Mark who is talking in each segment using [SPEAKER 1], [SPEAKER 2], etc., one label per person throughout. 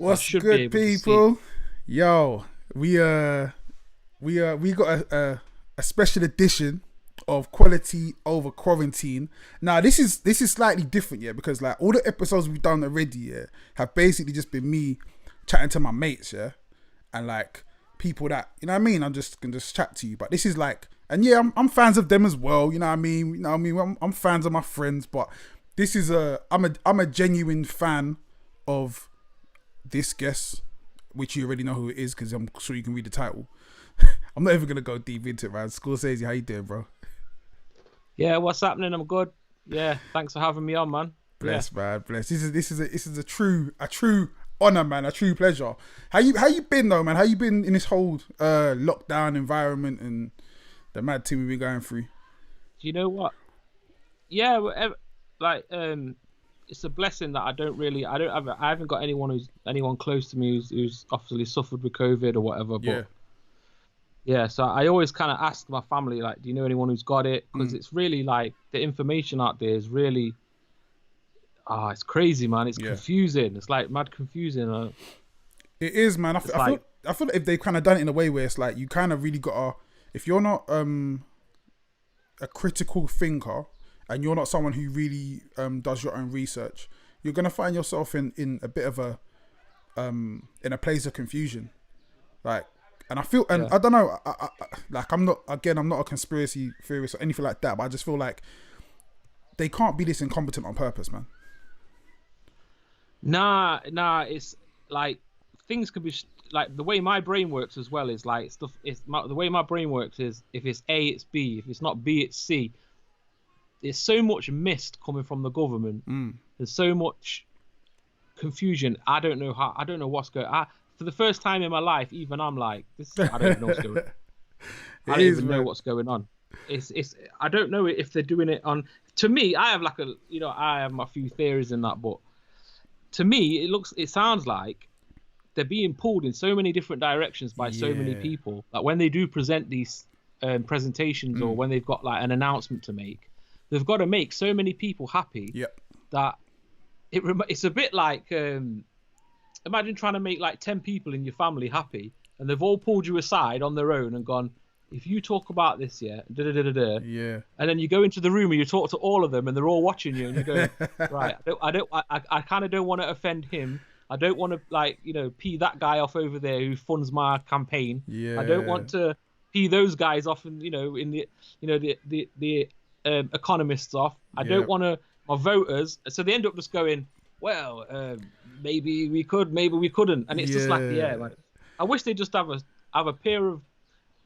[SPEAKER 1] I
[SPEAKER 2] What's
[SPEAKER 1] should be
[SPEAKER 2] good,
[SPEAKER 1] able to see.
[SPEAKER 2] people? Yo, we got a special edition of Quality Over Quarantine. Now, this is slightly different, yeah, because like all the episodes we've done already, yeah, have basically just been me chatting to my mates, yeah, and like people that, you know what I mean. I'm just can just chat to you, but this is like, and yeah, I'm fans of them as well. You know what I mean? You know what I mean? I'm fans of my friends, but this is I'm a genuine fan of this guest, which you already know who it is because I'm sure you can read the title. I'm not even gonna go deep into it, man. Scorzayzee, how you doing, bro?
[SPEAKER 1] Yeah, what's happening? I'm good. Yeah, thanks for having me on, man. Yeah.
[SPEAKER 2] Bless, man, bless. This is a true honor, man, a true pleasure. How you been though, man? How you been in this whole lockdown environment and the mad thing we've been going through?
[SPEAKER 1] Do you know what? Yeah, like it's a blessing that I haven't got anyone close to me who's obviously suffered with COVID or whatever.
[SPEAKER 2] Yeah.
[SPEAKER 1] But yeah, so I always kind of ask my family, like, do you know anyone who's got it? Because it's really like the information out there is really, it's crazy, man. It's confusing. It's like mad confusing.
[SPEAKER 2] It is, man. I feel like if they kind of done it in a way where it's like you kind of really gotta, if you're not a critical thinker and you're not someone who really does your own research, you're gonna find yourself in a bit of a in a place of confusion, like. And I feel, and I don't know, I'm not a conspiracy theorist or anything like that, but I just feel like they can't be this incompetent on purpose, man.
[SPEAKER 1] Nah, it's like things can be like the way my brain works as well is like stuff. The way my brain works is if it's A, it's B. If it's not B, it's C. There's so much mist coming from the government. There's so much confusion. I don't know what's going. For the first time in my life, even I'm like, I don't even know what's going on. I don't even know what's going on. It's I don't know if they're doing it on. To me, I have I have my few theories in that, but to me, it sounds like they're being pulled in so many different directions by so many people. Like when they do present these presentations or when they've got like an announcement to make, they've got to make so many people happy that it's a bit like. Imagine trying to make like 10 people in your family happy and they've all pulled you aside on their own and gone, if you talk about this, and then you go into the room and you talk to all of them and they're all watching you and you go, right, I kind of don't want to offend him. I don't want to pee that guy off over there who funds my campaign. I don't want to pee those guys off and, the economists off. I don't want to, my voters. So they end up just going, well, maybe we could, maybe we couldn't, and it's just like like I wish they just have a pair of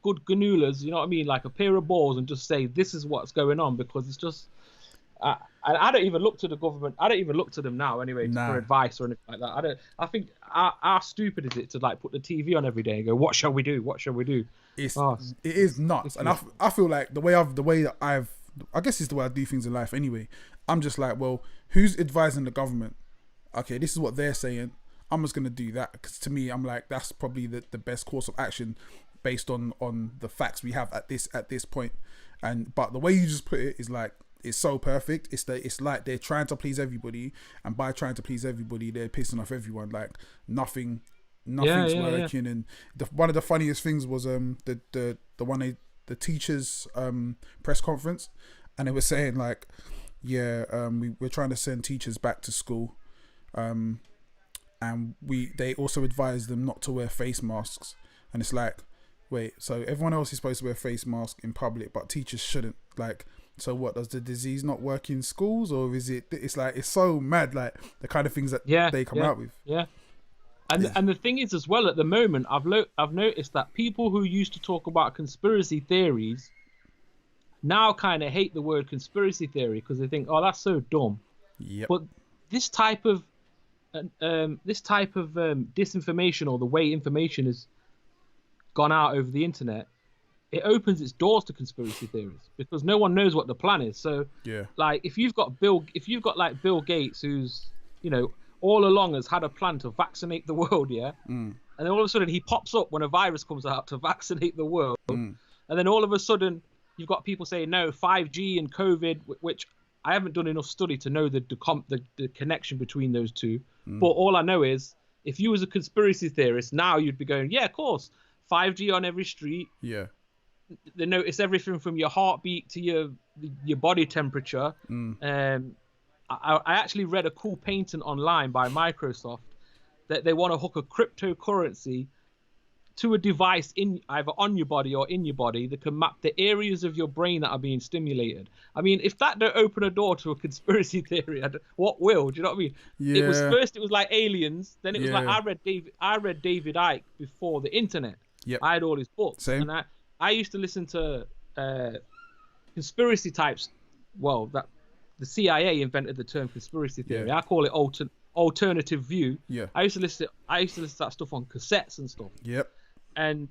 [SPEAKER 1] good ganulas, you know what I mean, like a pair of balls, and just say this is what's going on, because it's just I don't even look to the government. I don't even look to them now anyway for advice or anything like that. I think how stupid is it to like put the TV on every day and go, what shall we do? What shall we do?
[SPEAKER 2] It is nuts, and I feel like the way that I guess it's the way I do things in life anyway. I'm just like, well, who's advising the government? Okay, this is what they're saying. I'm just gonna do that because to me, I'm like, that's probably the best course of action based on the facts we have at this point. But the way you just put it is like, it's so perfect. It's like they're trying to please everybody, and by trying to please everybody, they're pissing off everyone. Like nothing's working. And one of the funniest things was the teachers press conference, and they were saying like, we're trying to send teachers back to school. And they also advise them not to wear face masks, and it's like, wait, so everyone else is supposed to wear face masks in public, but teachers shouldn't? Like, so what, does the disease not work in schools, or is it? It's like, it's so mad, like the kind of things that they come out with.
[SPEAKER 1] And the thing is as well, at the moment, I've noticed that people who used to talk about conspiracy theories now kind of hate the word conspiracy theory because they think, oh, that's so dumb. But this type of disinformation, or the way information has gone out over the internet, it opens its doors to conspiracy theories because no one knows what the plan is. So like if you've got like Bill Gates, who's all along has had a plan to vaccinate the world, and then all of a sudden he pops up when a virus comes out to vaccinate the world, and then all of a sudden you've got people saying no, 5G and COVID, which I haven't done enough study to know the connection between those two. But all I know is if you was a conspiracy theorist now, you'd be going, yeah, of course, 5G on every street.
[SPEAKER 2] Yeah.
[SPEAKER 1] They notice everything from your heartbeat to your body temperature. I actually read a cool patent online by Microsoft that they want to hook a cryptocurrency to a device either on your body or in your body that can map the areas of your brain that are being stimulated. I mean, if that don't open a door to a conspiracy theory, what will? Do you know what I mean?
[SPEAKER 2] Yeah.
[SPEAKER 1] It was like aliens. Then it was like I read David Icke before the internet.
[SPEAKER 2] Yep.
[SPEAKER 1] I had all his books.
[SPEAKER 2] Same.
[SPEAKER 1] And I used to listen to conspiracy types. Well, the CIA invented the term conspiracy theory. I call it alternative view.
[SPEAKER 2] Yeah.
[SPEAKER 1] I used to listen to that stuff on cassettes and stuff.
[SPEAKER 2] Yep.
[SPEAKER 1] And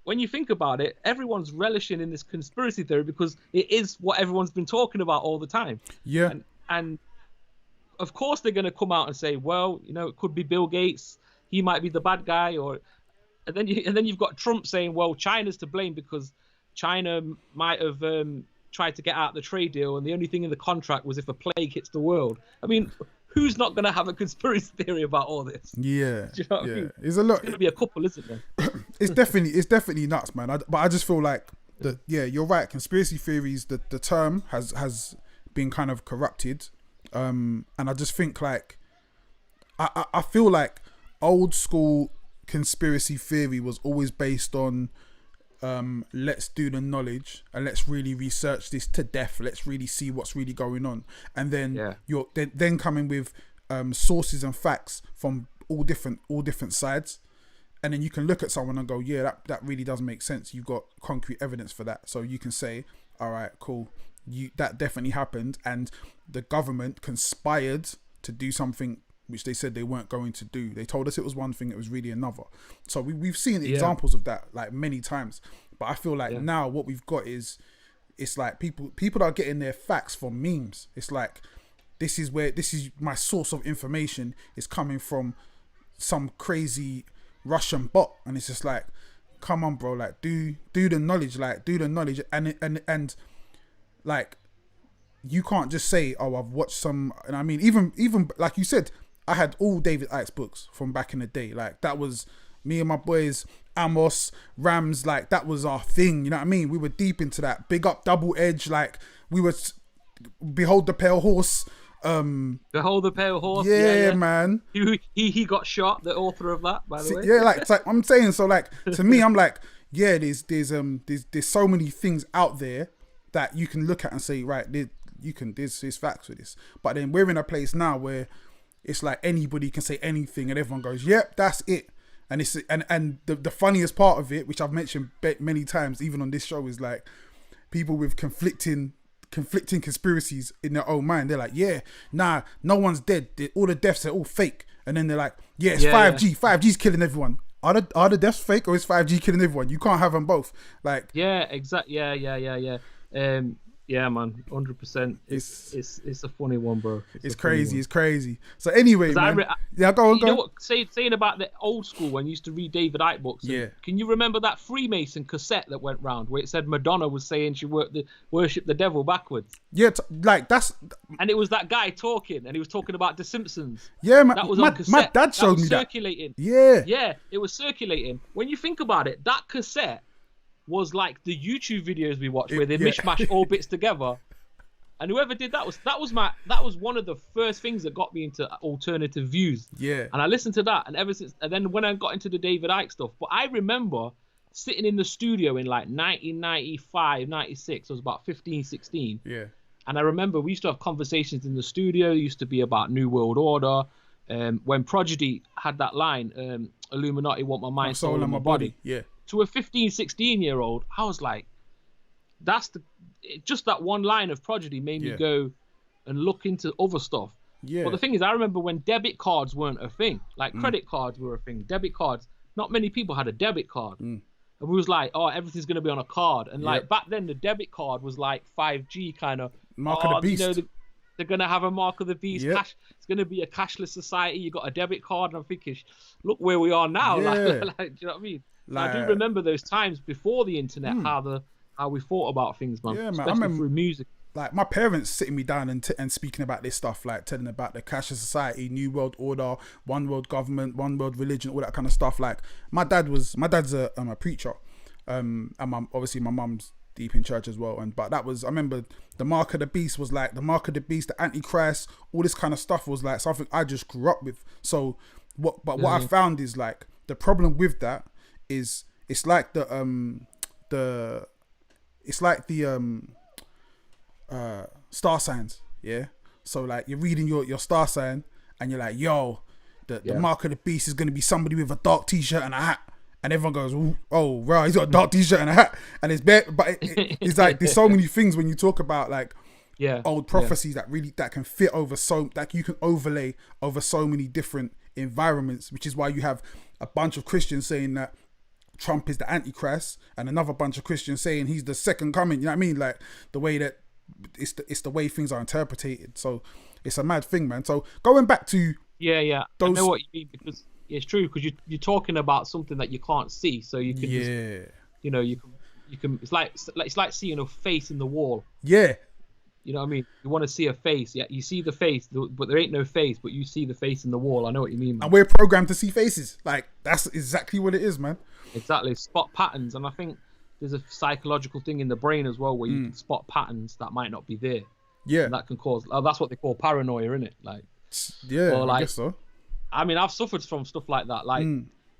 [SPEAKER 1] when you think about it, everyone's relishing in this conspiracy theory because it is what everyone's been talking about all the time.
[SPEAKER 2] Yeah.
[SPEAKER 1] And of course they're going to come out and say, well, you know, it could be Bill Gates. He might be the bad guy. And then you've got Trump saying, well, China's to blame because China might have tried to get out the trade deal, and the only thing in the contract was if a plague hits the world. I mean, who's not going to have a conspiracy theory about all this?
[SPEAKER 2] Yeah.
[SPEAKER 1] Do you know what I mean?
[SPEAKER 2] It's a lot.
[SPEAKER 1] It's going to be a couple, isn't there?
[SPEAKER 2] It's definitely nuts, man. But I just feel like you're right. Conspiracy theories, the term has been kind of corrupted, and I just think like I feel like old school conspiracy theory was always based on let's do the knowledge and let's really research this to death. Let's really see what's really going on, and then you're then coming with sources and facts from all different sides, and then you can look at someone and go, yeah, that really does make sense. You've got concrete evidence for that, so you can say, all right, cool, that definitely happened, and the government conspired to do something which they said they weren't going to do. They told us it was one thing, it was really another. So we've seen examples of that like many times. But I feel like now what we've got is, it's like people are getting their facts from memes. It's like, this is my source of information is coming from some crazy Russian bot, and it's just like, come on, bro, like do the knowledge, and like, you can't just say, oh, I've watched some. And I mean, even like you said, I had all David Icke's books from back in the day. Like, that was me and my boys, Amos, Rams, like that was our thing. You know what I mean? We were deep into that. Big up Double Edge, like we were Behold the Pale Horse.
[SPEAKER 1] Behold the Pale Horse.
[SPEAKER 2] Yeah, man.
[SPEAKER 1] He got shot, the author of that, by the way.
[SPEAKER 2] Yeah, like, it's like I'm saying, so like to me, I'm like, yeah, there's so many things out there that you can look at and say, right, there's facts with this. But then we're in a place now where it's like anybody can say anything and everyone goes, yep, that's it. And it's and the funniest part of it, which I've mentioned many times, even on this show, is like people with conflicting conspiracies in their own mind. They're like, yeah, nah, no one's dead. All the deaths are all fake. And then they're like, yeah, it's 5G. Yeah. 5G's killing everyone. Are the deaths fake, or is 5G killing everyone? You can't have them both. Like,
[SPEAKER 1] yeah, exactly. Yeah. Yeah, man, 100%. It's a funny one, bro.
[SPEAKER 2] It's crazy. So anyway, man, go on.
[SPEAKER 1] You know what? Saying about the old school when you used to read David Icke books.
[SPEAKER 2] Yeah.
[SPEAKER 1] Can you remember that Freemason cassette that went round where it said Madonna was saying she worshipped the devil backwards?
[SPEAKER 2] Yeah, like that's.
[SPEAKER 1] And it was that guy talking, and he was talking about The Simpsons.
[SPEAKER 2] Yeah, man.
[SPEAKER 1] That was on cassette.
[SPEAKER 2] My dad showed me that.
[SPEAKER 1] Circulating.
[SPEAKER 2] Yeah,
[SPEAKER 1] it was circulating. When you think about it, that cassette was like the YouTube videos we watched where they mishmash all bits together. And whoever did that was one of the first things that got me into alternative views.
[SPEAKER 2] Yeah.
[SPEAKER 1] And I listened to that, and ever since, and then when I got into the David Icke stuff, but I remember sitting in the studio in like 1995, 96, I was about 15, 16.
[SPEAKER 2] Yeah.
[SPEAKER 1] And I remember we used to have conversations in the studio. It used to be about New World Order. When Prodigy had that line, Illuminati want my mind, soul, and my body.
[SPEAKER 2] Yeah.
[SPEAKER 1] To a 15, 16-year-old, I was like, just that one line of Prodigy made me go and look into other stuff.
[SPEAKER 2] Yeah.
[SPEAKER 1] But the thing is, I remember when debit cards weren't a thing, like credit cards were a thing. Debit cards, not many people had a debit card. And we was like, oh, everything's going to be on a card. And like back then, the debit card was like 5G kind of.
[SPEAKER 2] Mark of the beast.
[SPEAKER 1] You know, they're going to have a mark of the beast.
[SPEAKER 2] Yep.
[SPEAKER 1] It's going to be a cashless society. You got a debit card. And I'm thinking, look where we are now.
[SPEAKER 2] Yeah.
[SPEAKER 1] Like, do you know what I mean? Like, I do remember those times before the internet, how we thought about things, man.
[SPEAKER 2] Yeah, man.
[SPEAKER 1] Especially through music.
[SPEAKER 2] like my parents sitting me down and speaking about this stuff, like telling about the cashless society, new world order, one world government, one world religion, all that kind of stuff. Like my dad's a preacher, and obviously my mum's deep in church as well. But I remember the mark of the beast was like the mark of the beast, the Antichrist, all this kind of stuff was like something I just grew up with. So what I found is like the problem with that is it's like the star signs, yeah. So like you're reading your star sign and you're like, yo, the mark of the beast is gonna be somebody with a dark t-shirt and a hat, and everyone goes, oh right, he's got a dark t-shirt and a hat, and it's bare, but it's like there's so many things when you talk about like old prophecies that can fit over that you can overlay over so many different environments, which is why you have a bunch of Christians saying that Trump is the Antichrist and another bunch of Christians saying he's the second coming. You know what I mean? Like the way that it's the way things are interpreted. So it's a mad thing, man. So going back to
[SPEAKER 1] I know what you mean, because it's true, because you're talking about something that you can't see, so you can just, you can it's like seeing a face in the wall. You know what I mean? You want to see a face. Yeah, you see the face, but there ain't no face, but you see the face in the wall. I know what you mean, man.
[SPEAKER 2] And we're programmed to see faces. Like, that's exactly what it is, man.
[SPEAKER 1] Exactly. Spot patterns. And I think there's a psychological thing in the brain as well where you can spot patterns that might not be there.
[SPEAKER 2] Yeah.
[SPEAKER 1] And that can cause... that's what they call paranoia, innit? Like,
[SPEAKER 2] yeah, I guess so.
[SPEAKER 1] I mean, I've suffered from stuff like that. Like,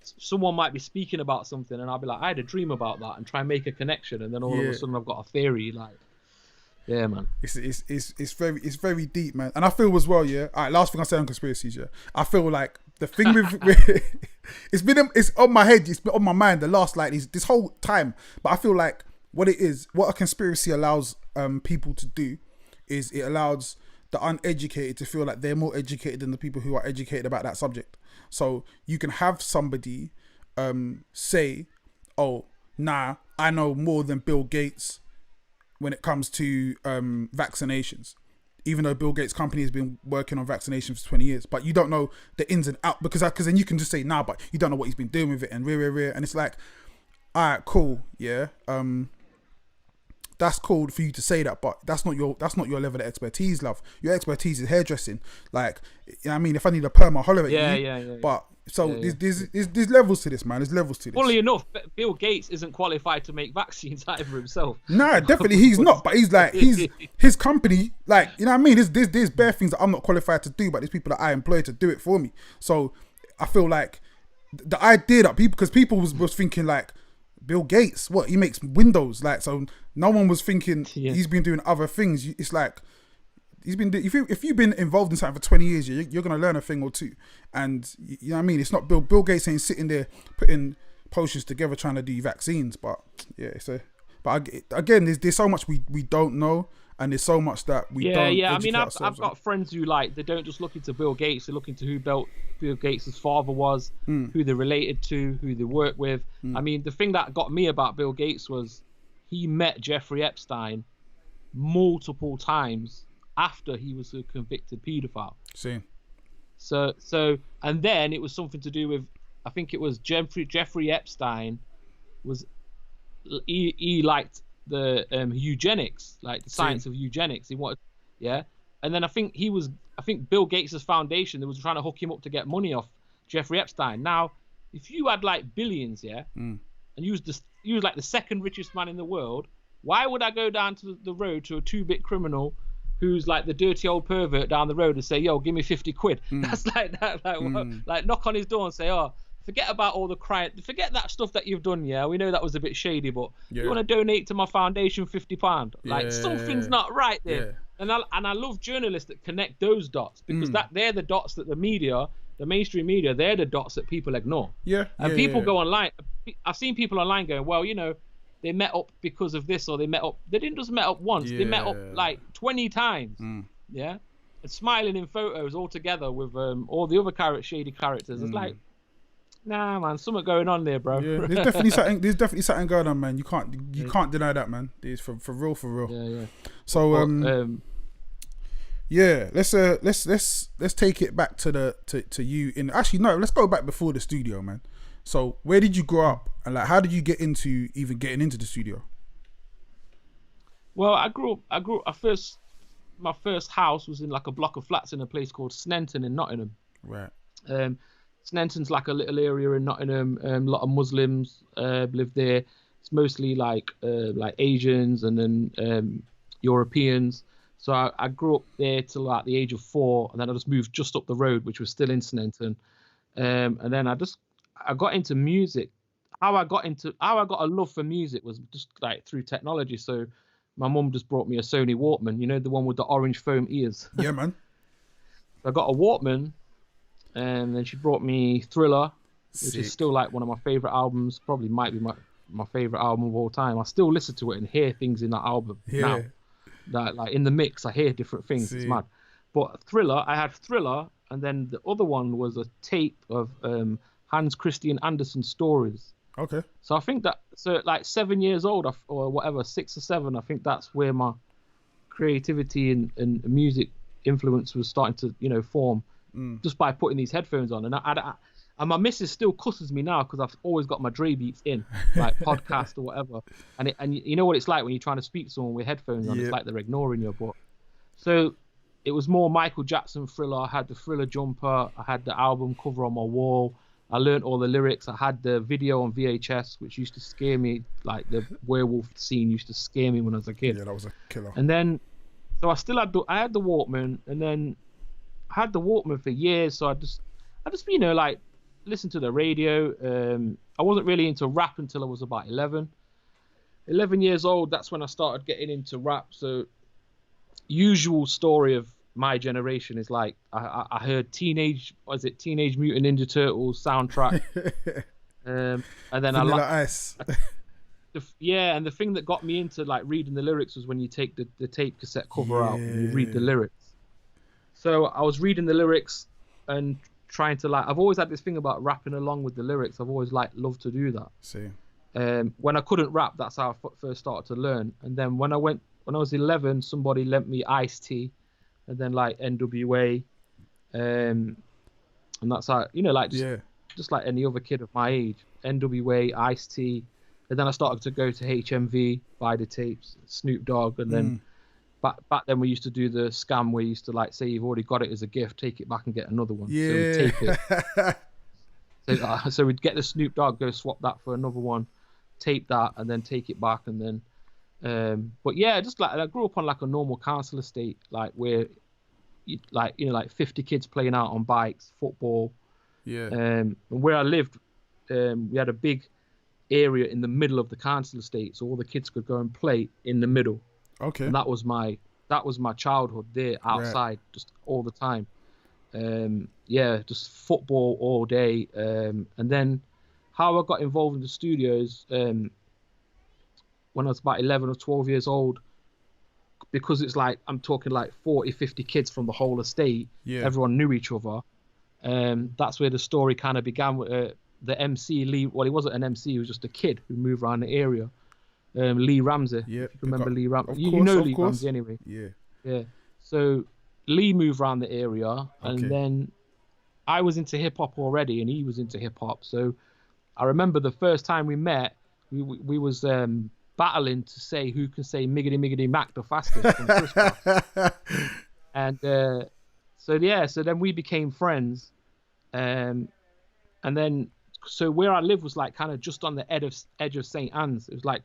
[SPEAKER 1] someone might be speaking about something and I'll be like, I had a dream about that, and try and make a connection. And then all of a sudden I've got a theory, like... Yeah, man.
[SPEAKER 2] It's very deep, man. And I feel as well, all right, last thing I say on conspiracies, I feel like the thing with it's on my head, it's been on my mind the last like this whole time. But I feel like what a conspiracy allows people to do is it allows the uneducated to feel like they're more educated than the people who are educated about that subject. So you can have somebody say, oh, nah, I know more than Bill Gates when it comes to vaccinations, even though Bill Gates' company has been working on vaccinations for 20 years, but you don't know the ins and outs, because then you can just say, nah, but you don't know what he's been doing with it, and and it's like, all right, cool, that's cool for you to say that, but that's not your level of expertise, love. Your expertise is hairdressing. Like, you know what I mean? If I need a perm, I'll holler at you.
[SPEAKER 1] Yeah.
[SPEAKER 2] But there's levels to this, man. There's levels to this.
[SPEAKER 1] Funnily enough, Bill Gates isn't qualified to make vaccines either himself.
[SPEAKER 2] Nah, definitely he's not. But he's like, his company, like, you know what I mean? There's bare things that I'm not qualified to do, but there's people that I employ to do it for me. So I feel like the idea that people was thinking like, Bill Gates, what, he makes windows, like, so no one was thinking he's been doing other things. It's like he's been if you've been involved in something for 20 years, you're gonna learn a thing or two. And you know what I mean? It's not Bill Gates ain't sitting there putting potions together trying to do vaccines. But again, there's so much we don't know, and there's so much that we don't. I mean, I've got friends who, like, they don't just look into Bill Gates, they're looking to who Bill Gates' father was, who they're related to, who they work with. I mean, the thing that got me about Bill Gates was he met Jeffrey Epstein multiple times after he was a convicted paedophile. See.
[SPEAKER 1] So and then it was something to do with, I think it was Jeffrey Epstein he liked the eugenics, like the science of eugenics. He wanted, and then I think Bill Gates' foundation, they was trying to hook him up to get money off Jeffrey Epstein. Now, if you had like billions, and you was like the second richest man in the world, why would I go down to the road to a 2-bit criminal who's like the dirty old pervert down the road and say, yo, give me 50 quid? That's like that, like knock on his door and say, oh, forget about all the crime, forget that stuff that you've done. We know that was a bit shady, but you want to donate to my foundation £50? Like, something's not right there. And I love journalists that connect those dots, because they're the dots that the media, the mainstream media, they're the dots that people ignore. And people go online. I've seen people online going, well, they met up because of this, or they didn't just met up once, they met up like 20 times. And smiling in photos all together with all the other shady characters. It's like, nah, man, something going on there, bro.
[SPEAKER 2] There's definitely something going on, man. You can't deny that, man. It's for real. So let's take it back to you in, actually no, let's go back before the studio, man. So where did you grow up, and like how did you get into the studio?
[SPEAKER 1] Well, I grew up. My first house was in like a block of flats in a place called Sneinton in Nottingham.
[SPEAKER 2] Right.
[SPEAKER 1] Sneinton's like a little area in Nottingham. A lot of Muslims live there. It's mostly like Asians and then Europeans. So I grew up there till like the age of 4, and then I just moved just up the road, which was still in Sneinton. And then I got into music. How I got a love for music was just like through technology. So my mum just brought me a Sony Walkman, you know, the one with the orange foam ears.
[SPEAKER 2] Yeah, man.
[SPEAKER 1] So I got a Walkman, and then she brought me Thriller, which is still like one of my favorite albums. Probably might be my favorite album of all time. I still listen to it and hear things in that album now. That like in the mix, I hear different things. It's mad. But Thriller, I had Thriller, and then the other one was a tape of Hans Christian Andersen stories.
[SPEAKER 2] Okay.
[SPEAKER 1] So I think like 7 years old or whatever, 6 or 7, I think that's where my creativity and music influence was starting to, you know, form just by putting these headphones on. And my missus still cusses me now because I've always got my Dre beats in, like podcast or whatever. And you know what it's like when you're trying to speak to someone with headphones on. It's like they're ignoring you. But so it was more Michael Jackson Thriller. I had the Thriller jumper. I had the album cover on my wall. I learned all the lyrics. I had the video on VHS, which used to scare me. Like the werewolf scene used to scare me when I was a kid.
[SPEAKER 2] Yeah, that was a killer.
[SPEAKER 1] And then, so I had the Walkman, and then I had the Walkman for years. So I just you know, like listen to the radio. I wasn't really into rap until I was about 11 years old. That's when I started getting into rap. So usual story of my generation is like I heard Teenage Mutant Ninja Turtles soundtrack, and then
[SPEAKER 2] Vanilla Ice.
[SPEAKER 1] And the thing that got me into like reading the lyrics was when you take the tape cassette cover out and you read the lyrics. So I was reading the lyrics and trying to like, I've always had this thing about rapping along with the lyrics. I've always like loved to do that.
[SPEAKER 2] See.
[SPEAKER 1] When I couldn't rap, that's how I first started to learn. And then when I was 11, somebody lent me Ice-T, and then like NWA, and that's how, you know, like just like any other kid of my age, NWA, Ice-T, and then I started to go to HMV, buy the tapes, Snoop Dogg, and then back then we used to do the scam where you used to like say you've already got it as a gift, take it back and get another one.
[SPEAKER 2] Yeah.
[SPEAKER 1] So we'd take it. So we'd get the Snoop Dogg, go swap that for another one, tape that, and then take it back, and then. But yeah, just like I grew up on like a normal council estate, like where, like 50 kids playing out on bikes, football.
[SPEAKER 2] Yeah.
[SPEAKER 1] And where I lived, we had a big area in the middle of the council estate, so all the kids could go and play in the middle.
[SPEAKER 2] Okay.
[SPEAKER 1] And that was my childhood there, outside, just all the time. Just football all day. And then how I got involved in the studios, when I was about 11 or 12 years old, because it's like, I'm talking like 40, 50 kids from the whole estate. Yeah. Everyone knew each other. That's where the story kind of began with the MC Lee. Well, he wasn't an MC, he was just a kid who moved around the area. Lee Ramsey. Yeah. If you remember Lee Ramsey. You know Lee Ramsey anyway. Yeah. Yeah. So Lee moved around the area, and then I was into hip hop already, and he was into hip hop. So I remember the first time we met, we was battling to say who can say Miggity Miggity Mac the fastest from Chris. And so then we became friends, and then so where I lived was like kind of just on the edge of St. Anne's. It was like,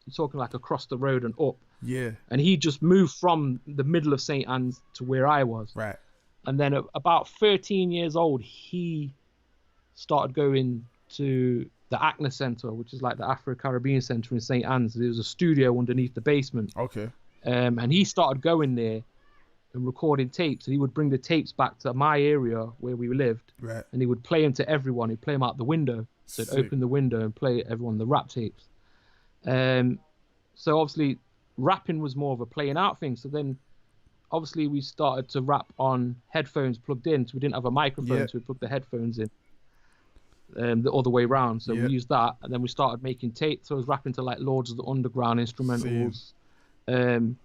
[SPEAKER 1] you're talking like across the road and up. Yeah. And he just moved from the middle of St. Anne's to where I was. Right. And then about 13 years old, he started going to the Acne Centre, which is like the Afro-Caribbean Centre in St. Anne's. There was a studio underneath the basement. Okay. And he started going there and recording tapes. And he would bring the tapes back to my area where we lived. Right. And he would play them to everyone. He'd play them out the window. So he'd open the window and play everyone the rap tapes. So obviously rapping was more of a playing out thing. So then obviously we started to rap on headphones plugged in. So we didn't have a microphone, so we plugged the headphones in. The other way around. So we used that, and then we started making tapes. So I was rapping to like Lords of the Underground instrumentals. And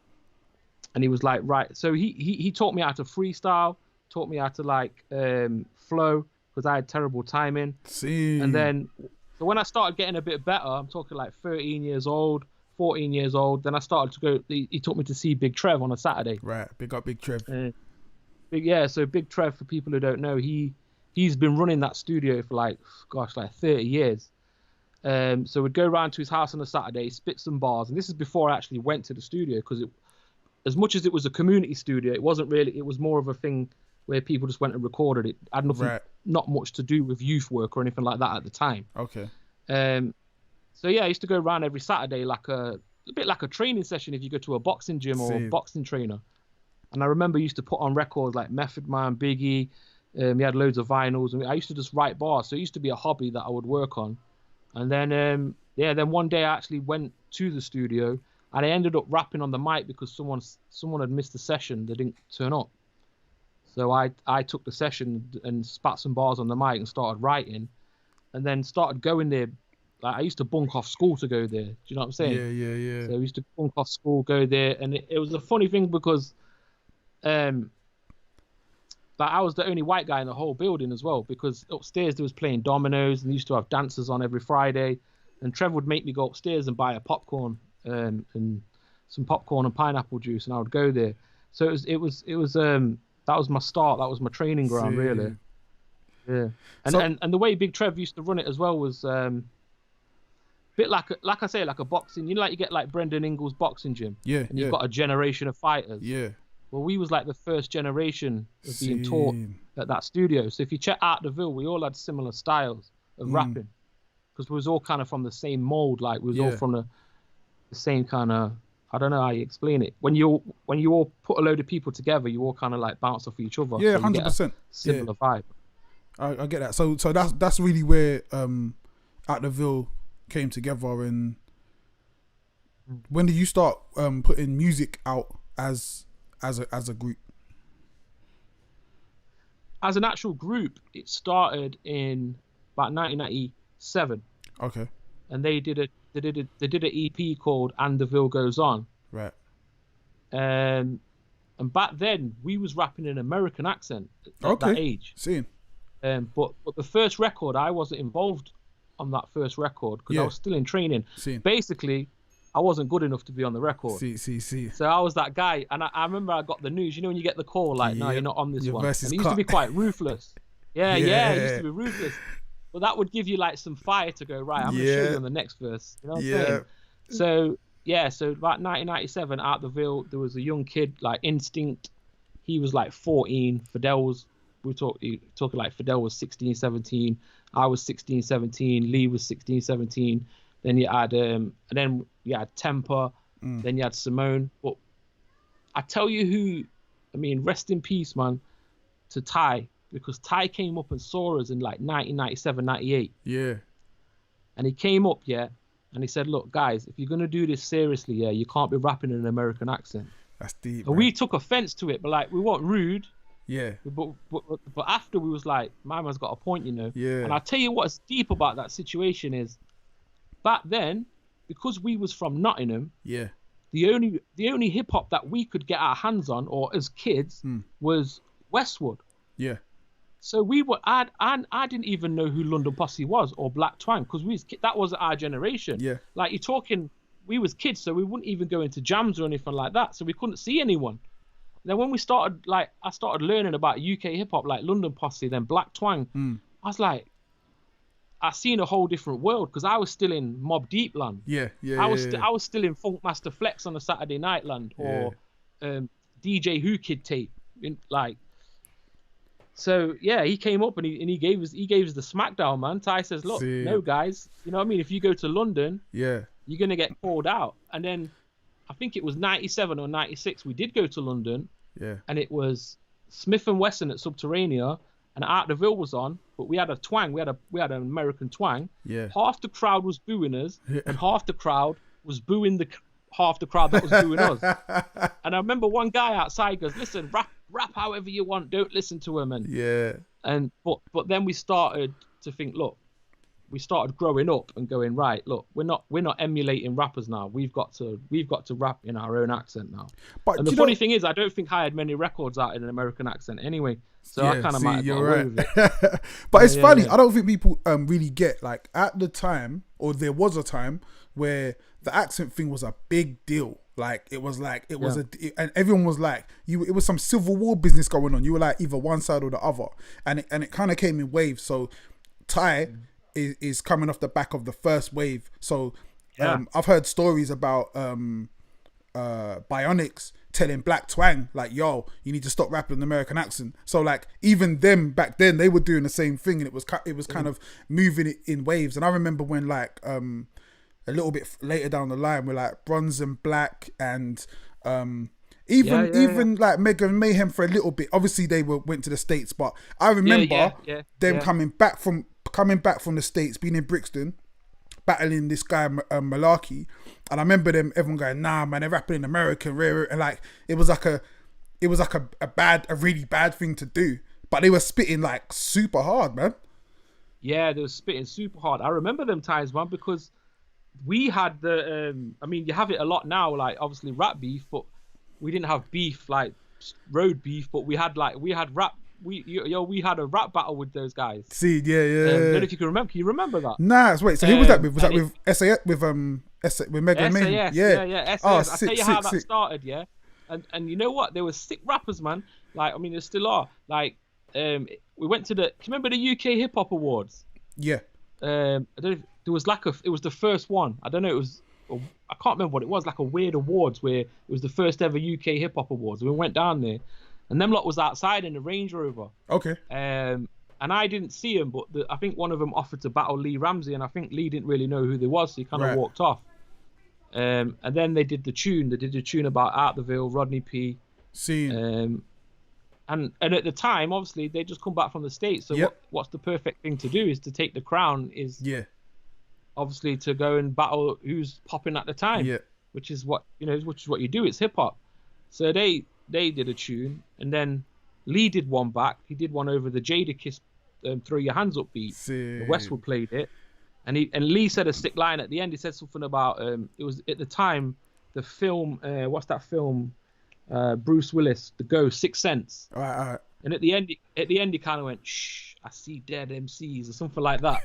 [SPEAKER 1] he was like, right. So he taught me how to freestyle, taught me how to like flow, because I had terrible timing. And then so when I started getting a bit better, I'm talking like 13 years old, 14 years old. Then I started to go. He took me to see Big Trev on a Saturday.
[SPEAKER 2] Right, big up Big Trev.
[SPEAKER 1] So Big Trev, for people who don't know, he's been running that studio for like 30 years. So we'd go round to his house on a Saturday, spit some bars, and this is before I actually went to the studio, because as much as it was a community studio, it wasn't really. It was more of a thing where people just went and recorded it. Had nothing, not much to do with youth work or anything like that at the time.
[SPEAKER 2] Okay.
[SPEAKER 1] So yeah, I used to go around every Saturday, like a bit like a training session if you go to a boxing gym or a boxing trainer. And I remember I used to put on records like Method Man, Biggie. He had loads of vinyls, and I used to just write bars. So it used to be a hobby that I would work on. And then then one day I actually went to the studio, and I ended up rapping on the mic because someone had missed the session. They didn't turn up. So I took the session and spat some bars on the mic and started writing, and then started going there. Like, I used to bunk off school to go there. Do you know what I'm saying?
[SPEAKER 2] Yeah.
[SPEAKER 1] So I used to bunk off school, go there, and it was a funny thing because, like, I was the only white guy in the whole building as well, because upstairs there was playing dominoes and they used to have dancers on every Friday, and Trev would make me go upstairs and buy a popcorn and some popcorn and pineapple juice, and I would go there. So it was that was my start. That was my training ground, really. Yeah. And the way Big Trev used to run it as well was bit like I say, like a boxing. You know, like you get like Brendan Ingles' boxing gym.
[SPEAKER 2] Yeah.
[SPEAKER 1] And you've got a generation of fighters.
[SPEAKER 2] Yeah.
[SPEAKER 1] Well, we was like the first generation of being taught at that studio. So if you check out the Ville, we all had similar styles of rapping, because we was all kind of from the same mold. Like we was all from the same kind of. I don't know how you explain it. When you all put a load of people together, you all kind of like bounce off each other.
[SPEAKER 2] Yeah,
[SPEAKER 1] so
[SPEAKER 2] 100%.
[SPEAKER 1] Similar vibe.
[SPEAKER 2] I get that. So that's really where At the Ville came together. And when did you start putting music out as a group?
[SPEAKER 1] As an actual group, it started in about 1997.
[SPEAKER 2] Okay.
[SPEAKER 1] And they did an EP called "And the Ville Goes On."
[SPEAKER 2] Right.
[SPEAKER 1] And back then we was rapping in an American accent at that age.
[SPEAKER 2] Seeing.
[SPEAKER 1] But the first record, I wasn't involved on that first record because I was still in training. Basically, I wasn't good enough to be on the record. So I was that guy, and I remember I got the news. You know when you get the call, like, no, you're not on this one. And it used to be quite ruthless. Yeah, it used to be ruthless. But that would give you like some fire to go, right, I'm going to show you on the next verse. You know what I'm saying? So about 1997, out the Ville, there was a young kid, like Instinct. He was like 14. Fidel was, talking like Fidel was 16, 17. I was 16, 17. Lee was 16, 17. Then you had, Temper. Then you had Simone. But I tell you who, I mean, rest in peace, man, to Ty. Because Ty came up and saw us in like 1997, 98.
[SPEAKER 2] Yeah.
[SPEAKER 1] And he came up, and he said, look, guys, if you're going to do this seriously, you can't be rapping in an American accent.
[SPEAKER 2] That's deep.
[SPEAKER 1] And we took offense to it, but like, we weren't rude.
[SPEAKER 2] Yeah.
[SPEAKER 1] But after we was like, my man's got a point, you know.
[SPEAKER 2] Yeah.
[SPEAKER 1] And I'll tell you what's deep about that situation is, back then, because we was from Nottingham, the only hip hop that we could get our hands on, or as kids, was Westwood.
[SPEAKER 2] Yeah.
[SPEAKER 1] So I didn't even know who London Posse was or Black Twang, because that wasn't our generation.
[SPEAKER 2] Yeah.
[SPEAKER 1] Like, you're talking, we was kids, so we wouldn't even go into jams or anything like that. So we couldn't see anyone. Then when we started, like, I started learning about UK hip hop, like London Posse, then Black Twang. I was like, I seen a whole different world, because I was still in Mobb Deep land. I was still in Funkmaster Flex on a Saturday night land, or DJ Who Kid tape, So he came up and he gave us the smackdown, man. Ty says, look, no guys, you know what I mean? If you go to London, you're gonna get called out. And then I think it was 97 or 96, we did go to London. And it was Smith and Wesson at Subterranea, and Art the Ville was on, but we had a twang, we had an American twang. Half the crowd was booing us, and half the crowd was booing half the crowd that was booing us. And I remember one guy outside goes, listen, rap however you want, don't listen to him. But then we started to think, look, we started growing up and going, right, look, we're not emulating rappers now. We've got to rap in our own accent now.
[SPEAKER 2] But
[SPEAKER 1] and the funny thing is, I don't think I had many records out in an American accent anyway. So I kind of might have got away with it.
[SPEAKER 2] But it's funny. Yeah. I don't think people really get, like, at the time, or there was a time where the accent thing was a big deal. Like, it was and everyone was like, it was some civil war business going on. You were like either one side or the other, and it kind of came in waves. So Thai is coming off the back of the first wave. So I've heard stories about Bionics telling Black Twang, like, yo, you need to stop rapping an American accent. So, like, even them back then, they were doing the same thing, and it was kind of moving it in waves. And I remember when, like, a little bit later down the line, we're like Bronze and Black, and even like Mega and Mayhem for a little bit. Obviously, they went to the States, but I remember them coming back from the States, being in Brixton, battling this guy Malarkey, and I remember everyone going, nah, man, they're rapping in American, and like it was like a really bad thing to do, but they were spitting like super hard, man.
[SPEAKER 1] Yeah, they were spitting super hard. I remember them times, man, because we had the I mean, you have it a lot now, like obviously rap beef, but we didn't have beef like road beef, but we had rap. We had a rap battle with those guys.
[SPEAKER 2] See, yeah.
[SPEAKER 1] I don't know if you can remember. Can you remember that?
[SPEAKER 2] Nah, wait. So who was that with? Was that with SAS with Mega and Mayhem?
[SPEAKER 1] Yeah. SAS.
[SPEAKER 2] Oh,
[SPEAKER 1] I'll tell you how that started. Yeah, and you know what? There were sick rappers, man. Like, I mean, there still are. Like, we went to do you remember the UK Hip Hop Awards?
[SPEAKER 2] Yeah.
[SPEAKER 1] I don't know if, there was like it was the first one. I don't know. It was, I can't remember what it was. Like a weird awards where it was the first ever UK Hip Hop Awards. We went down there, and them lot was outside in the Range Rover.
[SPEAKER 2] Okay.
[SPEAKER 1] And I didn't see him, but I think one of them offered to battle Lee Ramsey, and I think Lee didn't really know who they was, so he kind of walked off. And then they did the tune. They did a tune about Out the Ville, Rodney P.
[SPEAKER 2] Scene.
[SPEAKER 1] And at the time, obviously, they just come back from the States. So what's the perfect thing to do is to take the crown. Obviously to go and battle who's popping at the time. Which is what you do. It's hip hop. So they did a tune, and then Lee did one back. He did one over the Jadakiss Throw Your Hands Up beat. Westwood played it, and Lee said a sick line at the end. He said something about it was at the time the film what's that film, Bruce Willis, The Ghost, Sixth Sense.
[SPEAKER 2] All right.
[SPEAKER 1] And at the end he kind of went, shh, I see dead MCs or something like that.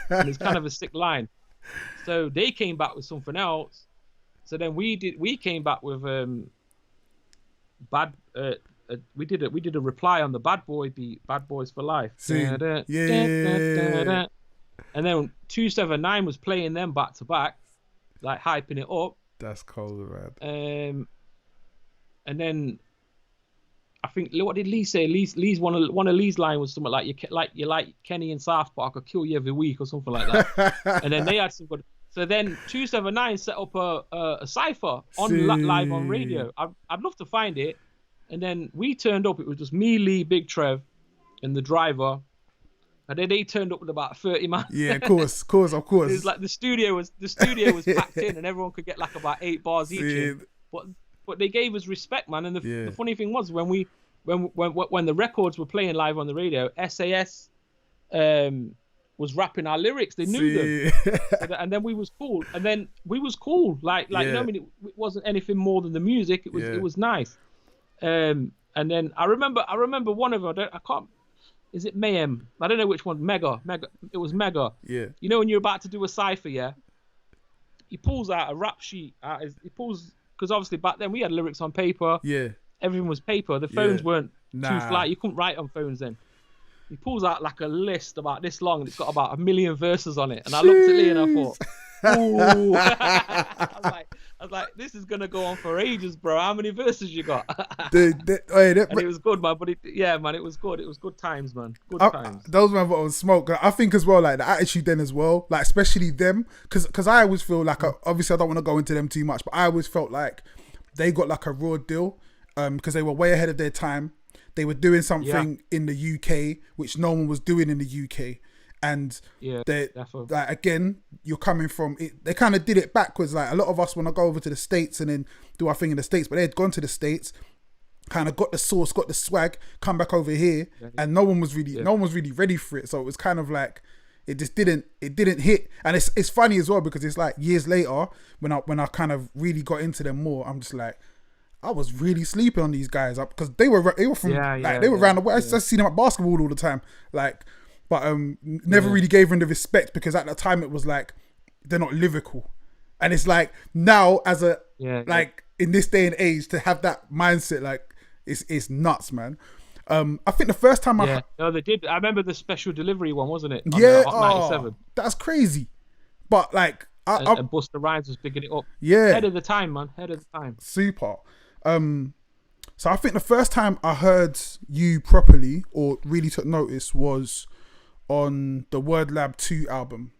[SPEAKER 1] And it's kind of a sick line. So they came back with something else. So then we came back with we did a reply on the Bad Boy beat, Bad Boys for Life. And then 279 was playing them back to back, like hyping it up.
[SPEAKER 2] That's cold, man.
[SPEAKER 1] And then I think, what did Lee say? Lee's one of Lee's line was something like you like Kenny in South Park, I'll kill you every week or something like that. And then they had some good. So then 279 set up a cipher on live on radio. I'd love to find it. And then we turned up. It was just me, Lee, Big Trev, and the driver. And then they turned up with about 30 man.
[SPEAKER 2] Yeah, of course. It
[SPEAKER 1] was like the studio was packed in, and everyone could get like about 8 bars each. In. But they gave us respect, man. And the funny thing was when the records were playing live on the radio, SAS was rapping our lyrics. They knew them, and then we was cool. Like you know, I mean, it wasn't anything more than the music. It was nice. And then I remember one of them. I can't. Is it Mayhem? I don't know which one. Mega. It was Mega.
[SPEAKER 2] Yeah.
[SPEAKER 1] You know when you're about to do a cipher, he pulls out a rap sheet. Because obviously back then we had lyrics on paper.
[SPEAKER 2] Yeah.
[SPEAKER 1] Everything was paper. The phones weren't too flat. You couldn't write on phones then. He pulls out like a list about this long, and it's got about 1 million verses on it. And I looked at Lee and I thought, ooh. I was like, this is gonna go on for ages, bro. How many verses you got? And it was good, man. But it was good. It was good times, man. Good times.
[SPEAKER 2] Those man on smoke. I think as well, like the attitude then as well, like especially them, because I always feel like obviously I don't want to go into them too much, but I always felt like they got like a raw deal, because they were way ahead of their time. They were doing something in the UK which no one was doing in the UK. And like, again, you're coming from it. They kind of did it backwards. Like a lot of us want to go over to the States and then do our thing in the States, but they had gone to the States, kind of got the sauce, got the swag, come back over here, and no one was really ready for it. So it was kind of like, it just didn't hit. And it's funny as well because it's like years later when I kind of really got into them more, I'm just like, I was really sleeping on these guys up because they were from they were around the way. I see them at basketball all the time, like, but never really gave them the respect because at the time it was like they're not lyrical, and it's like now as a in this day and age to have that mindset, like it's nuts, man. I think the first time
[SPEAKER 1] no, they did. I remember the special delivery one, wasn't it? On
[SPEAKER 2] yeah,
[SPEAKER 1] Hot 97.
[SPEAKER 2] That's crazy. But like,
[SPEAKER 1] and Busta Rhymes was picking it up.
[SPEAKER 2] Yeah,
[SPEAKER 1] head of the time, man. Head of the time.
[SPEAKER 2] Super. So I think the first time I heard you properly or really took notice was on the Word Lab 2 album.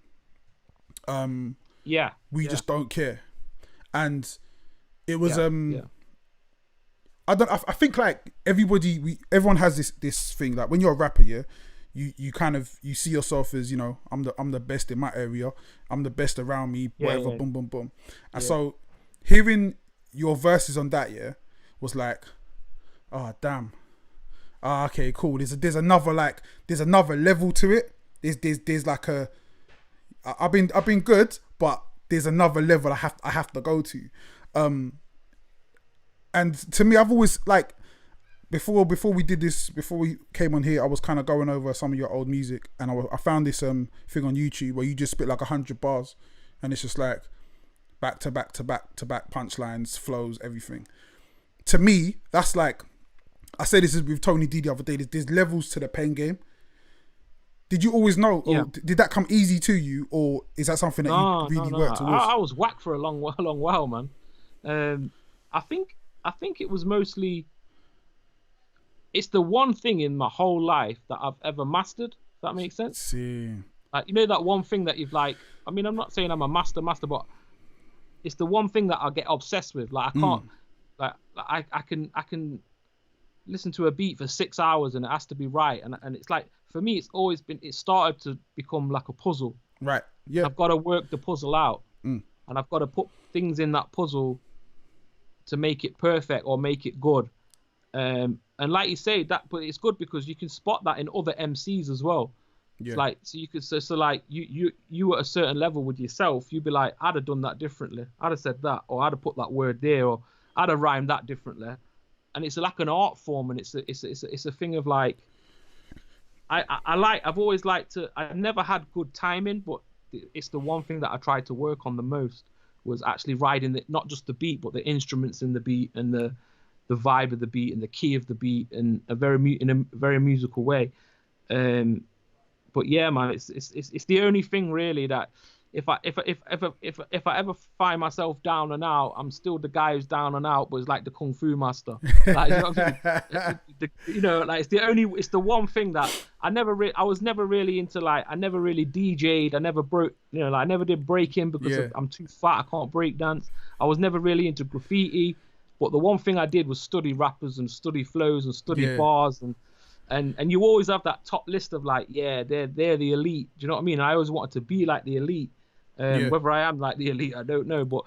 [SPEAKER 2] We Just Don't Care, and it was I think like everyone has this thing, like when you're a rapper, you kind of see yourself as, you know, I'm the best in my area, I'm the best around me, whatever, boom boom boom. And so hearing your verses on that was like, oh damn, okay, cool. There's another level to it. There's like I've been good, but there's another level I have to go to. And to me, I've always like, before we did this, before we came on here, I was kind of going over some of your old music, and I found this thing on YouTube where you just spit like 100 bars, and it's just like back to back to back to back punchlines, flows, everything. To me, that's like, I say this is with Tony D the other day, there's levels to the pen game. Did you always know, or did that come easy to you, or is that something that you really worked towards?
[SPEAKER 1] I was whacked for a long while, man. I think it was mostly, it's the one thing in my whole life that I've ever mastered, if that makes sense.
[SPEAKER 2] See.
[SPEAKER 1] Like, you know, that one thing that you've like, I mean, I'm not saying I'm a master, but it's the one thing that I get obsessed with. Like, I can't, I can listen to a beat for 6 hours and it has to be right. And it's like, for me, it's always been, it started to become like a puzzle.
[SPEAKER 2] Right. Yeah.
[SPEAKER 1] I've got to work the puzzle out, and I've got to put things in that puzzle to make it perfect or make it good. And like you say, but it's good because you can spot that in other MCs as well. Yeah. It's like, so you could, so like you at a certain level with yourself, you'd be like, I'd have done that differently. I'd have said that, or I'd have put that word there, or I'd have rhymed that differently. And it's like an art form, and it's a thing of like, I've always liked to, I've never had good timing, but it's the one thing that I tried to work on the most, was actually riding not just the beat, but the instruments in the beat, and the vibe of the beat, and the key of the beat, in a very musical way. But yeah, man, it's the only thing really that if I ever find myself down and out, I'm still the guy who's down and out, but it's like the kung fu master. Like, you know what I mean? You know, like it's the one thing that I was never really into. Like, I never really DJ'd. I never broke, you know, like I never did breaking because I'm too fat. I can't break dance. I was never really into graffiti. But the one thing I did was study rappers and study flows and study bars, and you always have that top list of like, they're the elite. Do you know what I mean? I always wanted to be like the elite. Whether I am like the elite, I don't know, but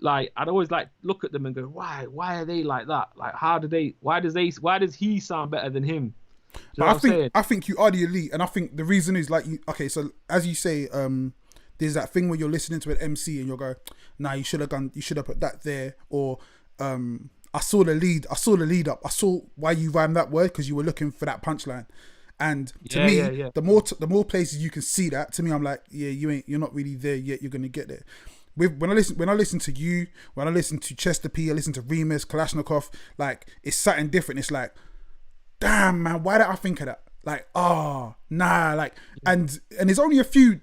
[SPEAKER 1] like I'd always like look at them and go, why are they like that? Like, why does he sound better than him? Do you know
[SPEAKER 2] I think you are the elite, and I think the reason is like, so as you say, there's that thing where you're listening to an MC and you'll go, nah, you should have put that there, or I saw the lead up, I saw why you rhymed that word because you were looking for that punchline. And to me, the more places you can see that, to me, I'm like, you're not really there yet. You're gonna get there. When I listen to you, when I listen to Chester P, I listen to Remus, Kalashnikov, like it's something different. It's like, damn man, why did I think of that? Like, like, and there's only a few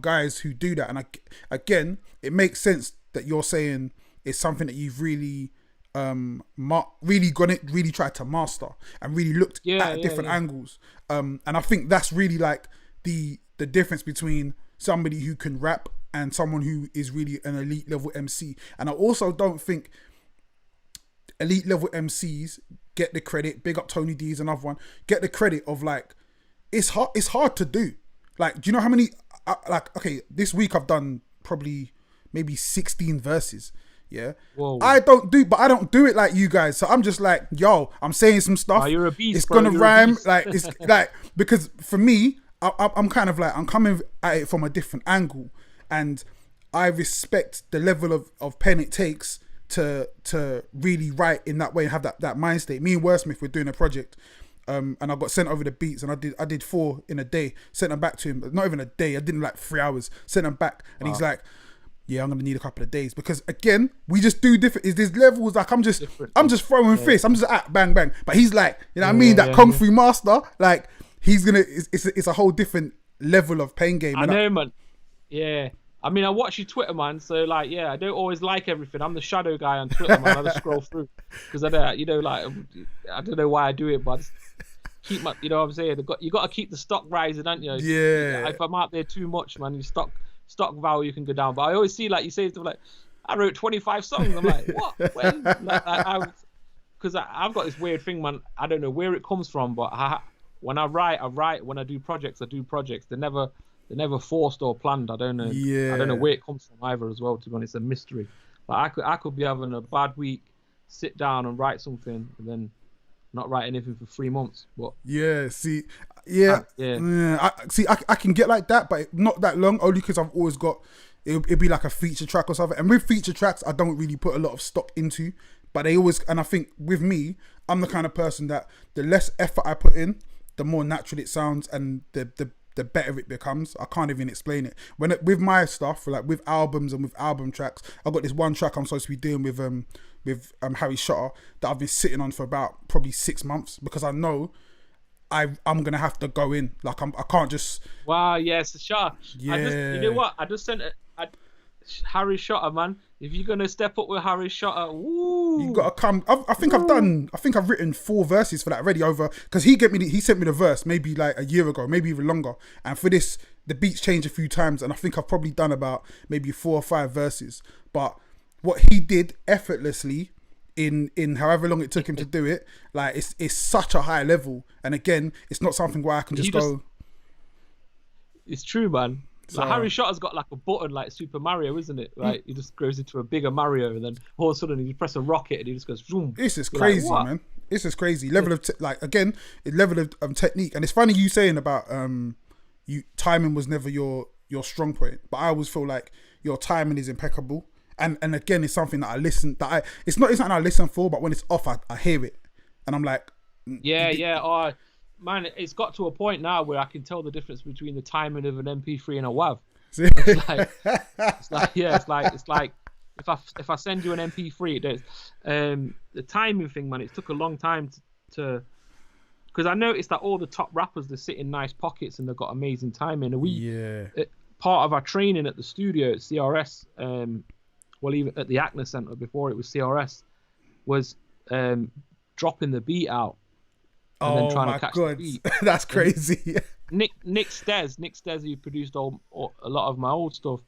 [SPEAKER 2] guys who do that. And again, it makes sense that you're saying it's something that you've really really tried to master and really looked at different angles, and I think that's really like the difference between somebody who can rap and someone who is really an elite level MC. And I also don't think elite level MCs get the credit. Big up Tony D is another one. Get the credit of like, it's hard to do. Like, do you know how many this week I've done probably maybe 16 verses. Yeah.
[SPEAKER 1] Whoa.
[SPEAKER 2] I don't do it like you guys. So I'm just like, yo, I'm saying some stuff.
[SPEAKER 1] You're a beast.
[SPEAKER 2] It's
[SPEAKER 1] bro.
[SPEAKER 2] gonna
[SPEAKER 1] You're
[SPEAKER 2] rhyme. Like, it's like, because for me, I'm kind of like, I'm coming at it from a different angle, and I respect the level of pen it takes to really write in that way and have that mind state. Me and Wordsmith were doing a project, and I got sent over the beats, and I did 4 in a day, sent them back to him. Not even a day, I did like 3 hours, sent them back, and he's like, yeah, I'm gonna need a couple of days, because again, we just do different. Is there's levels, like I'm just throwing fists, I'm just at bang bang, but he's like, you know what I mean, that kung fu master, like he's gonna, it's a whole different level of pain game.
[SPEAKER 1] I know, man. Yeah. I mean, I watch your Twitter, man. So, like, yeah, I don't always like everything. I'm the shadow guy on Twitter, man. I just scroll through because I don't, you know, like, I don't know why I do it, but I just keep my, you know what I'm saying? You got to keep the stock rising, don't you?
[SPEAKER 2] Yeah.
[SPEAKER 1] If I'm out there too much, man, your stock value can go down. But I always see, like, you say stuff like, I wrote 25 songs. I'm like, what? When? Because I've got this weird thing, man. I don't know where it comes from, but when I write. When I do projects. They're never forced or planned. I don't know.
[SPEAKER 2] Yeah.
[SPEAKER 1] I don't know where it comes from either as well, to be honest. It's a mystery. Like I could be having a bad week, sit down and write something, and then not write anything for 3 months. But
[SPEAKER 2] yeah, see, I can get like that, but not that long, only because I've always got, it'd be like a feature track or something. And with feature tracks, I don't really put a lot of stock into, but they always, and I think with me, I'm the kind of person that the less effort I put in, the more natural it sounds, and the better it becomes. I can't even explain it. With my stuff, like with albums and with album tracks, I've got this one track I'm supposed to be doing with Harry Shotter that I've been sitting on for about probably 6 months, because I know I'm gonna have to go in. Like I can't just.
[SPEAKER 1] Wow, yes, the shot.
[SPEAKER 2] Yeah.
[SPEAKER 1] You know what? I just sent Harry Shotter, man. If you're gonna step up with Harry Shotter, woo,
[SPEAKER 2] you gotta come. I think I've written 4 verses for that already, over, because he sent me the verse maybe like a year ago, maybe even longer. And for this, the beats changed a few times, and I think I've probably done about maybe 4 or 5 verses. But what he did effortlessly in however long it took him to do it, like it's such a high level. And again, it's not something where I can just go.
[SPEAKER 1] It's true, man. So, like Harry Shotter's got like a button like Super Mario, isn't it? Right, he just grows into a bigger Mario, and then all of a sudden you press a rocket and he just goes zoom.
[SPEAKER 2] This is crazy, like, man. This is crazy. Level of level of technique. And it's funny you saying about timing was never your strong point, but I always feel like your timing is impeccable. And again, it's something that it's not something I listen for, but when it's off, I hear it, and I'm like,
[SPEAKER 1] yeah. Oh, man, it's got to a point now where I can tell the difference between the timing of an MP3 and a WAV. It's like if I send you an MP3, the timing thing, man. It took a long time to because I noticed that all the top rappers, they sit in nice pockets and they've got amazing timing. And part of our training at the studio at CRS, even at the Acne Centre before it was CRS, was dropping the beat out. And then trying to catch the beat.
[SPEAKER 2] That's crazy.
[SPEAKER 1] Nick Stez, who produced a lot of my old stuff.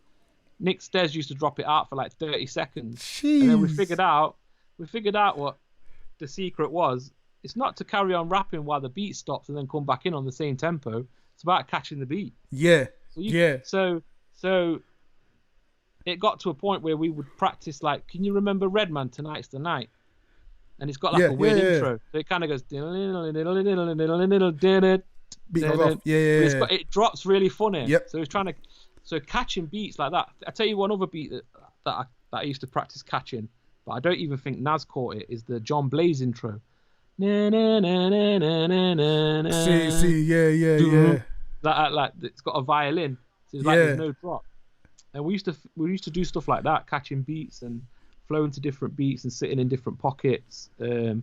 [SPEAKER 1] Nick Stez used to drop it out for like 30 seconds.
[SPEAKER 2] Jeez.
[SPEAKER 1] And then we figured out what the secret was. It's not to carry on rapping while the beat stops and then come back in on the same tempo. It's about catching the beat.
[SPEAKER 2] Yeah.
[SPEAKER 1] So it got to a point where we would practice, like, can you remember Redman, Tonight's the Night? And it's got like a weird intro. So it kind of goes. It drops really funny.
[SPEAKER 2] Yep.
[SPEAKER 1] So it's catching beats like that. I tell you one other beat that I used to practice catching, but I don't even think Nas caught it, is the John Blaze intro.
[SPEAKER 2] Yeah.
[SPEAKER 1] Like it's got a violin, so it's like there's no drop. And we used to do stuff like that, catching beats and flowing to different beats and sitting in different pockets. And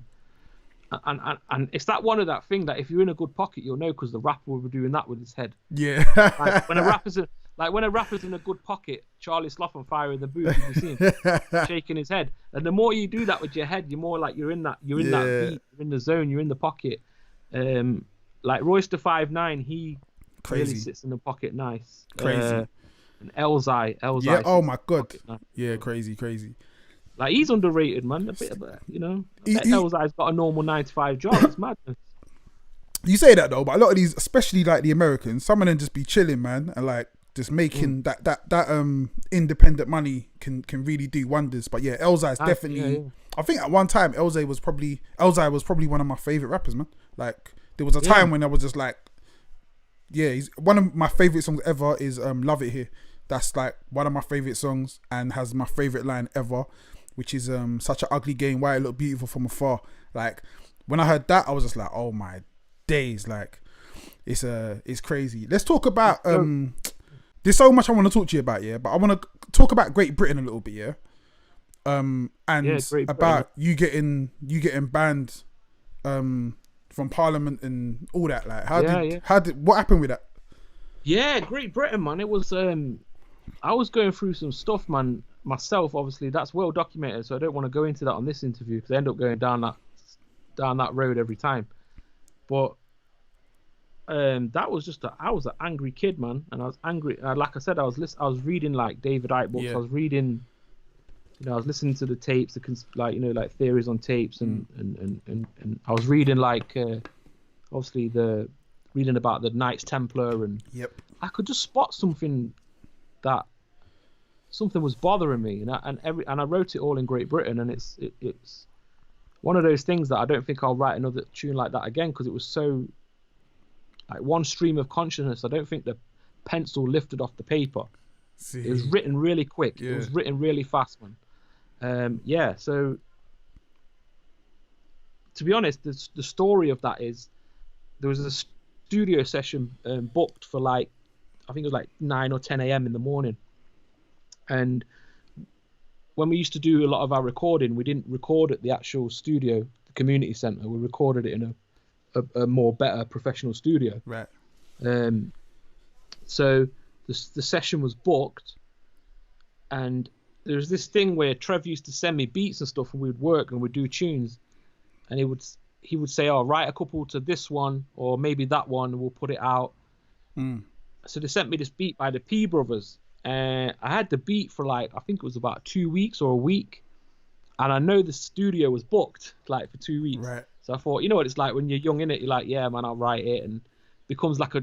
[SPEAKER 1] it's that one of that thing that if you're in a good pocket, you'll know, because the rapper will be doing that with his head.
[SPEAKER 2] Yeah.
[SPEAKER 1] Like when a rapper's in a good pocket, Charlie Sloth on Fire in the booth, you've seen shaking his head. And the more you do that with your head, you're more like you're in that beat, you're in the zone, you're in the pocket. Like Royster 5'9", he really sits in the pocket nice.
[SPEAKER 2] Crazy.
[SPEAKER 1] And Elzai.
[SPEAKER 2] Yeah. Oh my god. Yeah. Crazy.
[SPEAKER 1] Like, he's underrated, man. A bit of that, you know. Elzai's got a normal 9-to-5 job. It's madness.
[SPEAKER 2] You say that though, but a lot of these, especially like the Americans, some of them just be chilling, man, and like just making that independent money can really do wonders. But yeah, Elzai's definitely. Yeah. I think at one time Elzai was probably one of my favorite rappers, man. Like there was a time when I was just like, Yeah, he's one of my favorite songs ever is "Love It Here." That's like one of my favorite songs and has my favorite line ever, which is "Such an ugly game, why it look beautiful from afar." Like when I heard that, I was just like, "Oh my days!" Like it's crazy. Let's talk about there's so much I want to talk to you about, yeah. But I want to talk about Great Britain a little bit, yeah. And about you getting banned from Parliament and all that. Like what happened with that?
[SPEAKER 1] Yeah, Great Britain, man. It was I was going through some stuff, man, myself. Obviously, that's well documented, so I don't want to go into that on this interview because I end up going down that road every time. But that was just I was an angry kid, man, and I was angry. Like I said, I was reading like David Icke books. I was reading, I was listening to the tapes, like theories on tapes, and I was reading like obviously reading about the Knights Templar, and I could just spot something was bothering me, and I wrote it all in Great Britain, and it's one of those things that I don't think I'll write another tune like that again because it was so like one stream of consciousness. I don't think the pencil lifted off the paper. It was written really quick. It was written really fast, man. So to be honest, the story of that is there was a studio session booked for like I think it was like 9 or 10 a.m. in the morning, and when we used to do a lot of our recording, we didn't record at the actual studio, the community centre. We recorded it in a more better professional studio.
[SPEAKER 2] Right.
[SPEAKER 1] So the session was booked, and there was this thing where Trev used to send me beats and stuff, and we'd work and we'd do tunes, and he would say, "Oh, write a couple to this one or maybe that one, and we'll put it out." So they sent me this beat by the P Brothers, and I had the beat for like I think it was about 2 weeks or a week, and I know the studio was booked like for 2 weeks.
[SPEAKER 2] Right.
[SPEAKER 1] So I thought, you know what it's like when you're young in it, you're like, yeah, man, I'll write it, and becomes like a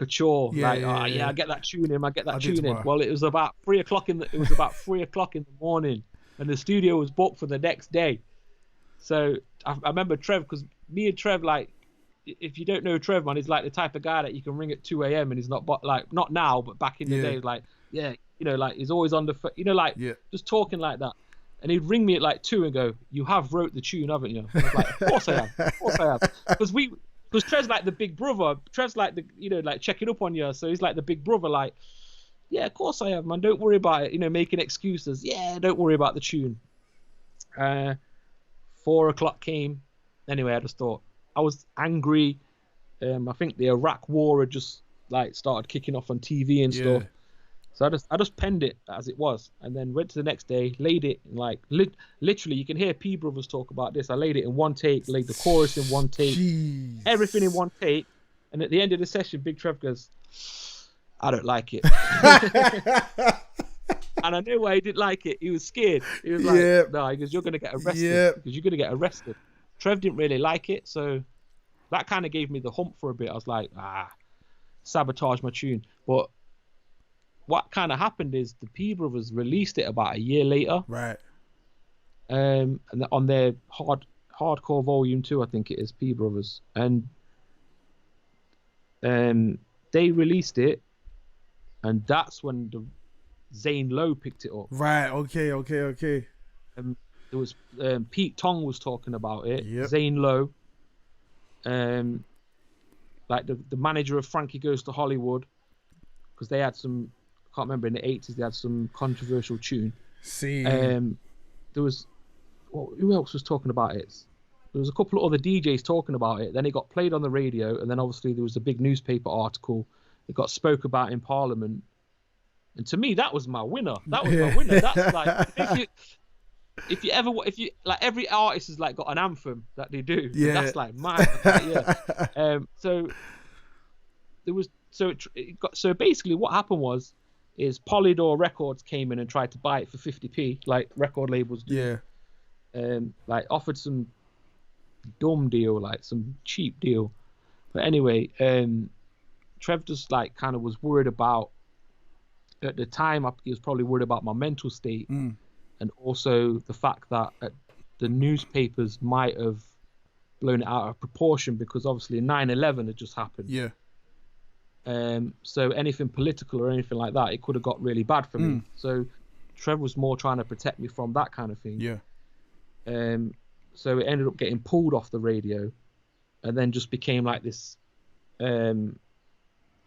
[SPEAKER 1] chore. I get that tune in, Well, it was about 3 o'clock in the morning, and the studio was booked for the next day. So I remember Trev, because me and Trev, like, if you don't know Trev, man, he's like the type of guy that you can ring at 2 a.m. and he's not now, but back in the day, like, like he's always on the, just talking like that. And he'd ring me at like 2 and go, "You have wrote the tune, haven't you?" And I was like, "Of course I have. Because Trev's like the big brother. Trev's like the, like checking up on you. So he's like the big brother, like, "Yeah, of course I have, man. Don't worry about it." Making excuses. "Yeah, don't worry about the tune." 4 o'clock came. Anyway, I just thought I was angry. I think the Iraq War had just like started kicking off on TV and stuff. So I just penned it as it was, and then went to the next day, laid it in like literally. You can hear P Brothers talk about this. I laid it in one take, laid the chorus in one take, everything in one take, and at the end of the session, Big Trev goes, "I don't like it," and I knew why he didn't like it. He was scared. He was like, "No," he goes, "You're gonna get arrested because you're gonna get arrested." Trev didn't really like it, so that kind of gave me the hump for a bit. I was like, sabotage my tune, but what kind of happened is the P Brothers released it about a year later.
[SPEAKER 2] Right.
[SPEAKER 1] And on their hardcore volume 2, I think it is, P Brothers. And they released it, and that's when the Zane Lowe picked it up.
[SPEAKER 2] Right, okay.
[SPEAKER 1] There was Pete Tong was talking about it.
[SPEAKER 2] Yep.
[SPEAKER 1] Zane Lowe. Like the manager of Frankie Goes to Hollywood, because they had some, I can't remember, in the 80s they had some controversial tune. There was, who else was talking about it? There was a couple of other DJs talking about it. Then it got played on the radio, and then obviously there was a big newspaper article. It got spoke about in Parliament, and to me that was my winner. That was my winner. That's like if you like, every artist has like got an anthem that they do. Yeah. That's like mine. So there was so basically what happened is Polydor Records came in and tried to buy it for 50p, like record labels do. Like offered some dumb deal, like some cheap deal. But anyway, Trev just like kind of was worried about, at the time he was probably worried about my mental state, and also the fact that the newspapers might have blown it out of proportion because obviously 9/11 had just happened.
[SPEAKER 2] Yeah.
[SPEAKER 1] So anything political or anything like that, it could have got really bad for me. So Trev was more trying to protect me from that kind of thing.
[SPEAKER 2] Yeah.
[SPEAKER 1] So it ended up getting pulled off the radio, and then just became like this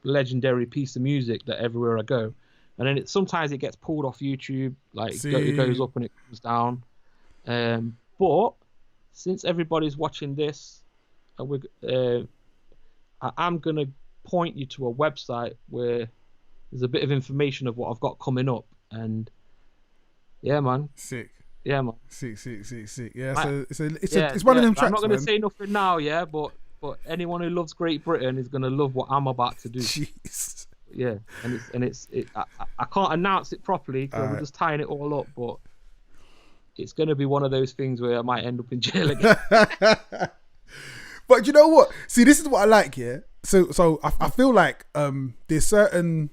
[SPEAKER 1] legendary piece of music that everywhere I go. And then sometimes it gets pulled off YouTube, like it goes up and it comes down. But since everybody's watching this, I am gonna point you to a website where there's a bit of information of what I've got coming up, and yeah, man.
[SPEAKER 2] Sick.
[SPEAKER 1] Yeah, man.
[SPEAKER 2] Sick. Yeah, it's one of them tracks.
[SPEAKER 1] I'm not gonna
[SPEAKER 2] man.
[SPEAKER 1] say nothing now, yeah, but anyone who loves Great Britain is gonna love what I'm about to do.
[SPEAKER 2] Jeez.
[SPEAKER 1] Yeah, I can't announce it properly because we're just tying it all up, but it's gonna be one of those things where I might end up in jail again.
[SPEAKER 2] But you know what? See, this is what I like here. So I feel like there's certain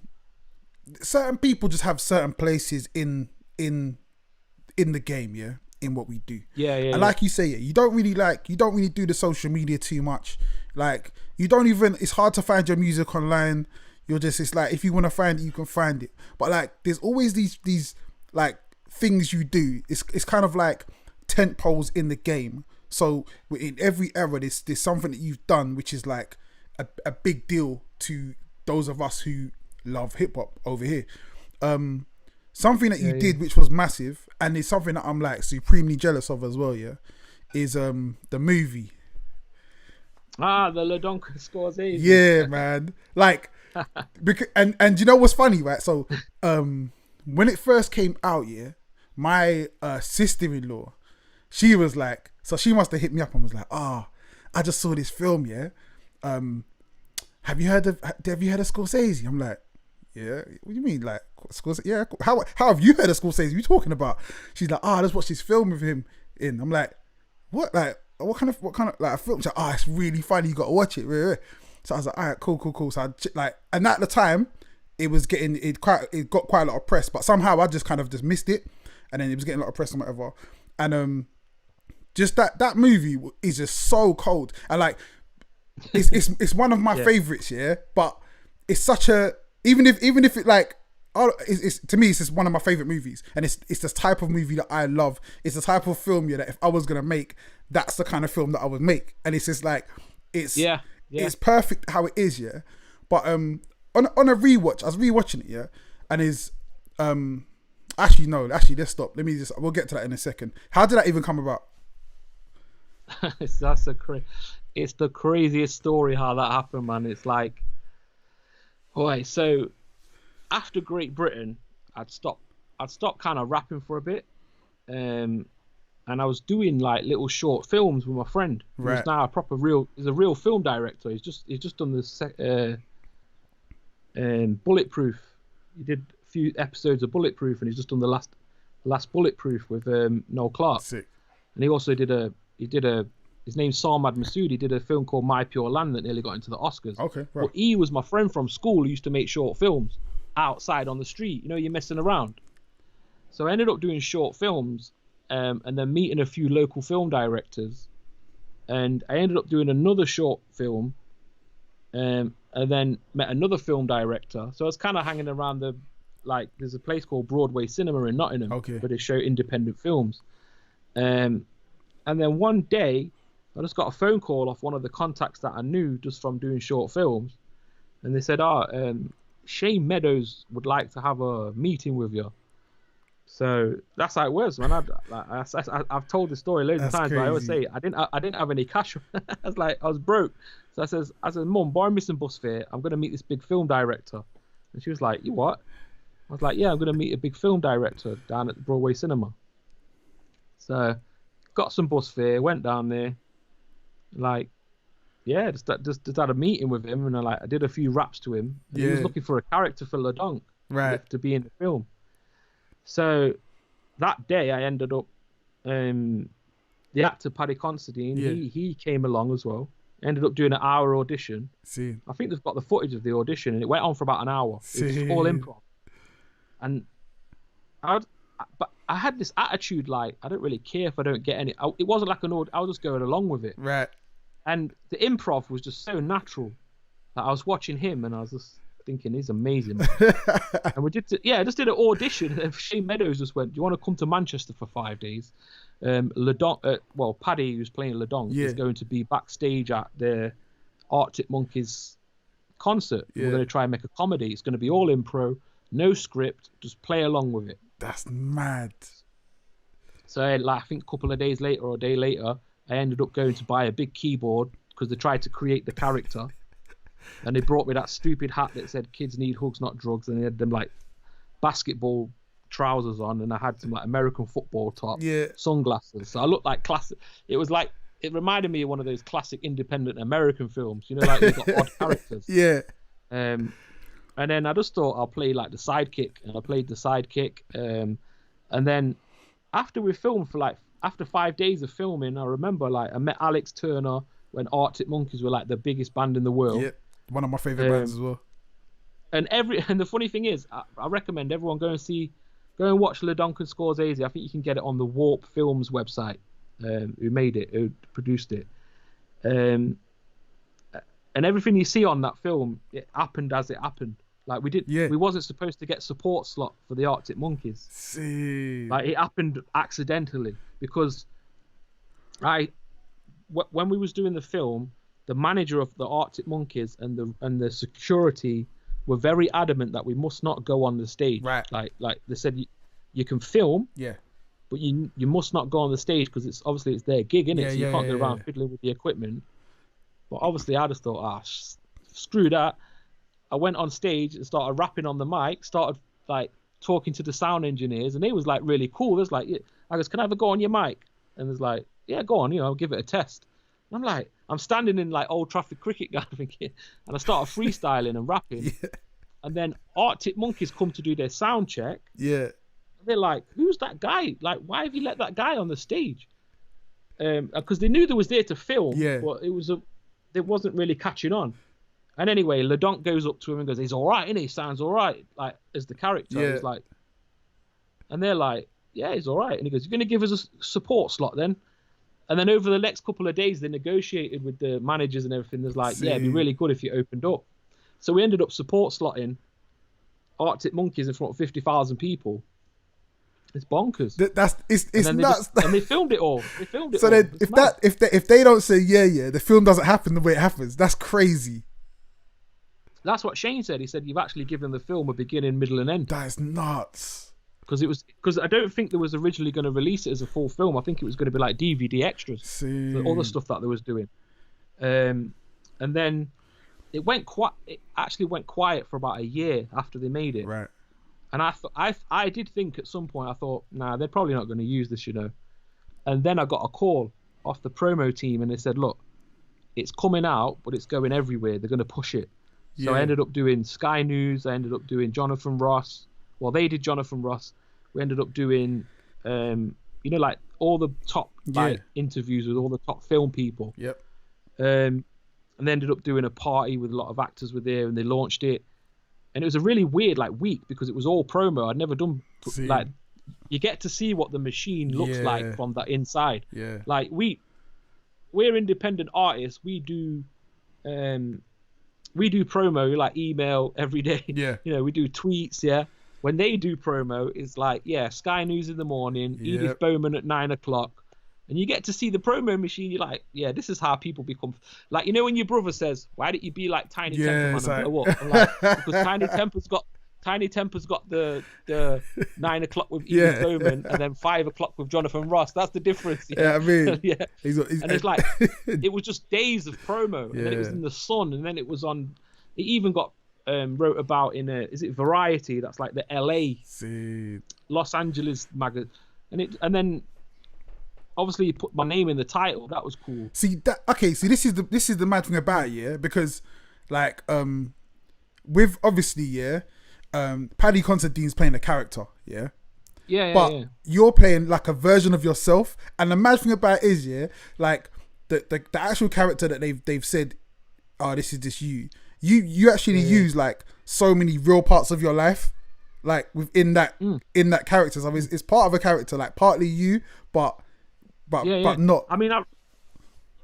[SPEAKER 2] people just have certain places in the game, yeah, in what we do.
[SPEAKER 1] Yeah.
[SPEAKER 2] And like you say, you don't really do the social media too much. Like it's hard to find your music online. It's like, if you want to find it, you can find it. But like, there's always these like things you do. It's kind of like tent poles in the game. So in every era, there's something that you've done which is like a big deal to those of us who love hip hop over here. Something that you did which was massive, and it's something that I'm like supremely jealous of as well, yeah, is the movie.
[SPEAKER 1] The LaDonka Scorzayzee.
[SPEAKER 2] Yeah, man. Like, because, and you know what's funny, right? So when it first came out, yeah, my sister-in-law, she was like, so she must have hit me up and was like, I just saw this film, yeah. Have you heard of Scorsese? I'm like, yeah. What do you mean, like Scorsese? Yeah. How have you heard of Scorsese? What are you talking about? She's like, let's watch this film with him in. I'm like, what? Like, what kind of like a film? She's like, it's really funny. You got to watch it. So I was like, all right, cool. So and at the time, it got quite a lot of press, but somehow I just kind of just missed it, and then it was getting a lot of press and whatever. And just that movie is just so cold, and like it's one of my favorites, yeah. But it's such a even if it like it's to me it's just one of my favorite movies, and it's this type of movie that I love. It's the type of film, yeah, that if I was gonna make, that's the kind of film that I would make, and it's just like it's perfect how it is, yeah. But on a rewatch, I was rewatching it, yeah, and let's stop. We'll get to that in a second. How did that even come about?
[SPEAKER 1] It's the craziest story how that happened, man. It's like, so after Great Britain, I'd stopped kind of rapping for a bit, and I was doing like little short films with my friend, who's now he's a real film director. He's just done this Bulletproof. He did a few episodes of Bulletproof, and he's just done the last Bulletproof with Noel Clarke.
[SPEAKER 2] Sick.
[SPEAKER 1] And he also his name's Sarmad Masood. He did a film called My Pure Land that nearly got into the Oscars.
[SPEAKER 2] Okay, right.
[SPEAKER 1] But he was my friend from school who used to make short films outside on the street. You know, you're messing around. So I ended up doing short films, and then meeting a few local film directors, and I ended up doing another short film, and then met another film director. So I was kind of hanging around there's a place called Broadway Cinema in Nottingham, where they show independent films. And then one day, I just got a phone call off one of the contacts that I knew just from doing short films, and they said, Shane Meadows would like to have a meeting with you. So that's how it was, man. I've told this story loads of times, but I always say I didn't have any cash. I was broke. So I said, Mum, borrow me some bus fare. I'm gonna meet this big film director. And she was like, you what? I was like, yeah, I'm gonna meet a big film director down at the Broadway Cinema. So got some bus fare, went down there, just had a meeting with him, and I did a few raps to him. And he was looking for a character for LaDonk, to be in the film. So that day I ended up, the actor Paddy Considine, he came along as well. Ended up doing an hour audition. I think they've got the footage of the audition, and it went on for about an hour. It was all improv. And but I had this attitude, like, I don't really care if I don't get any. It wasn't like I was just going along with it.
[SPEAKER 2] Right.
[SPEAKER 1] And the improv was just so natural. Like, I was watching him and I was just thinking, he's amazing. And we just did an audition. And Shane Meadows just went, "Do you want to come to Manchester for 5 days?" Paddy, who's playing Ledong, is going to be backstage at the Arctic Monkeys concert. We're going to try and make a comedy. It's going to be all impro, no script, just play along with it.
[SPEAKER 2] That's mad.
[SPEAKER 1] So I think a couple of days later or a day later, I ended up going to buy a big keyboard because they tried to create the character. And they brought me that stupid hat that said "Kids need hugs, not drugs," and they had them like basketball trousers on, and I had some like American football top, sunglasses. So I looked like classic. It reminded me of one of those classic independent American films, you know, like they've got odd characters.
[SPEAKER 2] Yeah.
[SPEAKER 1] And then I just thought I'll play like the sidekick, and I played the sidekick. And then after we filmed after 5 days of filming, I remember like I met Alex Turner when Arctic Monkeys were like the biggest band in the world.
[SPEAKER 2] Yeah. One of my favorite bands as well.
[SPEAKER 1] And the funny thing is, I recommend everyone go and watch Ledong and Scorzayzee. I think you can get it on the Warp Films website. Who produced it. And everything you see on that film, it happened as it happened. Like we wasn't supposed to get support slot for the Arctic Monkeys.
[SPEAKER 2] See.
[SPEAKER 1] Like it happened accidentally because when we was doing the film, the manager of the Arctic Monkeys and the security were very adamant that we must not go on the stage.
[SPEAKER 2] Right.
[SPEAKER 1] Like they said, you can film.
[SPEAKER 2] Yeah.
[SPEAKER 1] But you must not go on the stage because it's their gig, innit? So you can't go around fiddling with the equipment. But obviously, I just thought, screw that. I went on stage and started rapping on the mic, started like talking to the sound engineers, and they was like really cool. There's like, I goes, "Can I ever go on your mic?" And there's like, "Yeah, go on, I'll give it a test." And I'm like, I'm standing in like Old Trafford cricket ground thinking, and I started freestyling and rapping.
[SPEAKER 2] Yeah.
[SPEAKER 1] And then Arctic Monkeys come to do their sound check.
[SPEAKER 2] Yeah.
[SPEAKER 1] They're like, "Who's that guy? Like, why have you let that guy on the stage?" Because they knew they was there to film, but it wasn't really catching on. And anyway, Ledong goes up to him and goes, "He's all right, isn't he? Sounds all right." Like as the character, he's like, and they're like, "Yeah, he's all right." And he goes, "You're going to give us a support slot then?" And then over the next couple of days, they negotiated with the managers and everything. There's like, "Yeah, it'd be really good if you opened up." So we ended up support slotting Arctic Monkeys in front of 50,000 people. It's bonkers.
[SPEAKER 2] It's nuts.
[SPEAKER 1] And they filmed it all.
[SPEAKER 2] So then, if they don't say the film doesn't happen the way it happens. That's crazy.
[SPEAKER 1] That's what Shane said. He said you've actually given the film a beginning, middle, and end.
[SPEAKER 2] That is nuts.
[SPEAKER 1] Because I don't think they was originally going to release it as a full film. I think it was going to be like DVD extras, the other stuff that they was doing. And then it actually went quiet for about a year after they made it.
[SPEAKER 2] Right.
[SPEAKER 1] And I did think at some point, I thought, nah, they're probably not going to use this, And then I got a call off the promo team, and they said, "Look, it's coming out, but it's going everywhere. They're going to push it." So I ended up doing Sky News. I ended up doing Jonathan Ross. Well, they did Jonathan Ross. We ended up doing, like all the top interviews with all the top film people.
[SPEAKER 2] Yep.
[SPEAKER 1] And they ended up doing a party with a lot of actors were there, and they launched it. And it was a really weird week because it was all promo. I'd never done you get to see what the machine looks like from the inside.
[SPEAKER 2] Yeah.
[SPEAKER 1] Like we're independent artists. We do promo like email every day.
[SPEAKER 2] Yeah.
[SPEAKER 1] We do tweets. Yeah. When they do promo, it's like Sky News in the morning, Edith Bowman at 9:00. And you get to see the promo machine. You're like, this is how people become. Like, when your brother says, "Why didn't you be like Tiny Temper Man and blow up?" I'm like, because Tiny Temper's got the 9:00 with Edith Bowman and then 5:00 with Jonathan Ross. That's the difference.
[SPEAKER 2] Yeah, I mean,
[SPEAKER 1] and it's like it was just days of promo, and then it was in the Sun, and then it was on. It even got wrote about in is it Variety? That's like the LA, Los Angeles magazine, and then. Obviously, you put my name in the title. That was cool.
[SPEAKER 2] See, this is the mad thing about it, because, with obviously, Paddy Considine's playing a character, but you're playing like a version of yourself, and the mad thing about it is, the actual character that they've said, "Oh, this is just you." You actually use like so many real parts of your life, like within that character. So it's part of a character, like partly you, but not.
[SPEAKER 1] I mean,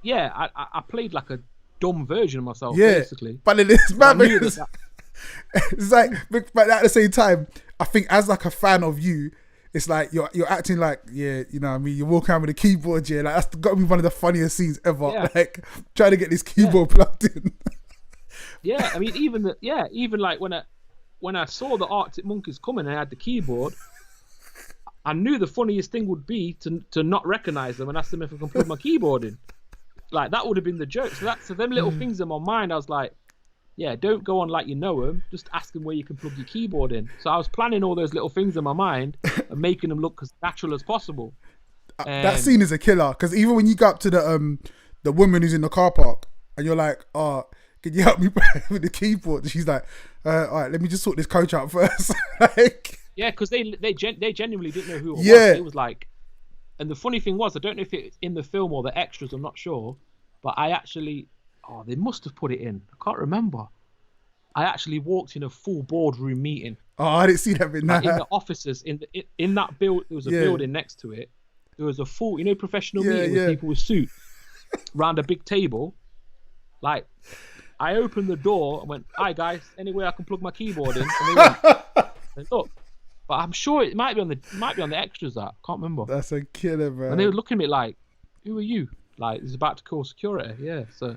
[SPEAKER 1] I played like a dumb version of myself,
[SPEAKER 2] Yeah,
[SPEAKER 1] basically.
[SPEAKER 2] but it is bad
[SPEAKER 1] I knew
[SPEAKER 2] because
[SPEAKER 1] that-
[SPEAKER 2] it's like, but at the same time, I think as like a fan of you, it's like you're acting like, yeah, you know what I mean, you walk around with a keyboard, yeah, like that's got to be one of the funniest scenes ever.
[SPEAKER 1] Yeah.
[SPEAKER 2] Like trying to get this keyboard plugged in.
[SPEAKER 1] Yeah, I mean, even like when I saw the Arctic Monkeys coming and I had the keyboard, I knew the funniest thing would be to not recognize them and ask them if I can plug my keyboard in. Like that would have been the joke. So them little things in my mind, I was like, yeah, don't go on like you know them. Just ask them where you can plug your keyboard in. So I was planning all those little things in my mind and making them look as natural as possible.
[SPEAKER 2] That scene is a killer because even when you go up to the woman who's in the car park and you're like, oh, can you help me with the keyboard? And she's like, all right, let me just sort this coach out first. Like,
[SPEAKER 1] yeah, because they genuinely didn't know who it was.
[SPEAKER 2] Yeah.
[SPEAKER 1] It was like, and the funny thing was, I don't know if it's in the film or the extras, I'm not sure, but I actually, they must have put it in. I can't remember. I actually walked in a full boardroom meeting.
[SPEAKER 2] Oh, I didn't see that bit.
[SPEAKER 1] Like in the offices, in that build, there was a
[SPEAKER 2] Yeah.
[SPEAKER 1] building next to it. There was a full, professional
[SPEAKER 2] Yeah,
[SPEAKER 1] meeting
[SPEAKER 2] yeah.
[SPEAKER 1] with people with suits around a big table. Like, I opened the door and went, "Hi guys, any way I can plug my keyboard in?" And they went, "Look," but I'm sure it might be on the extras. That can't remember.
[SPEAKER 2] That's a killer, man.
[SPEAKER 1] And they were looking at me like, "Who are you?" Like, he's about to call security. Yeah, so.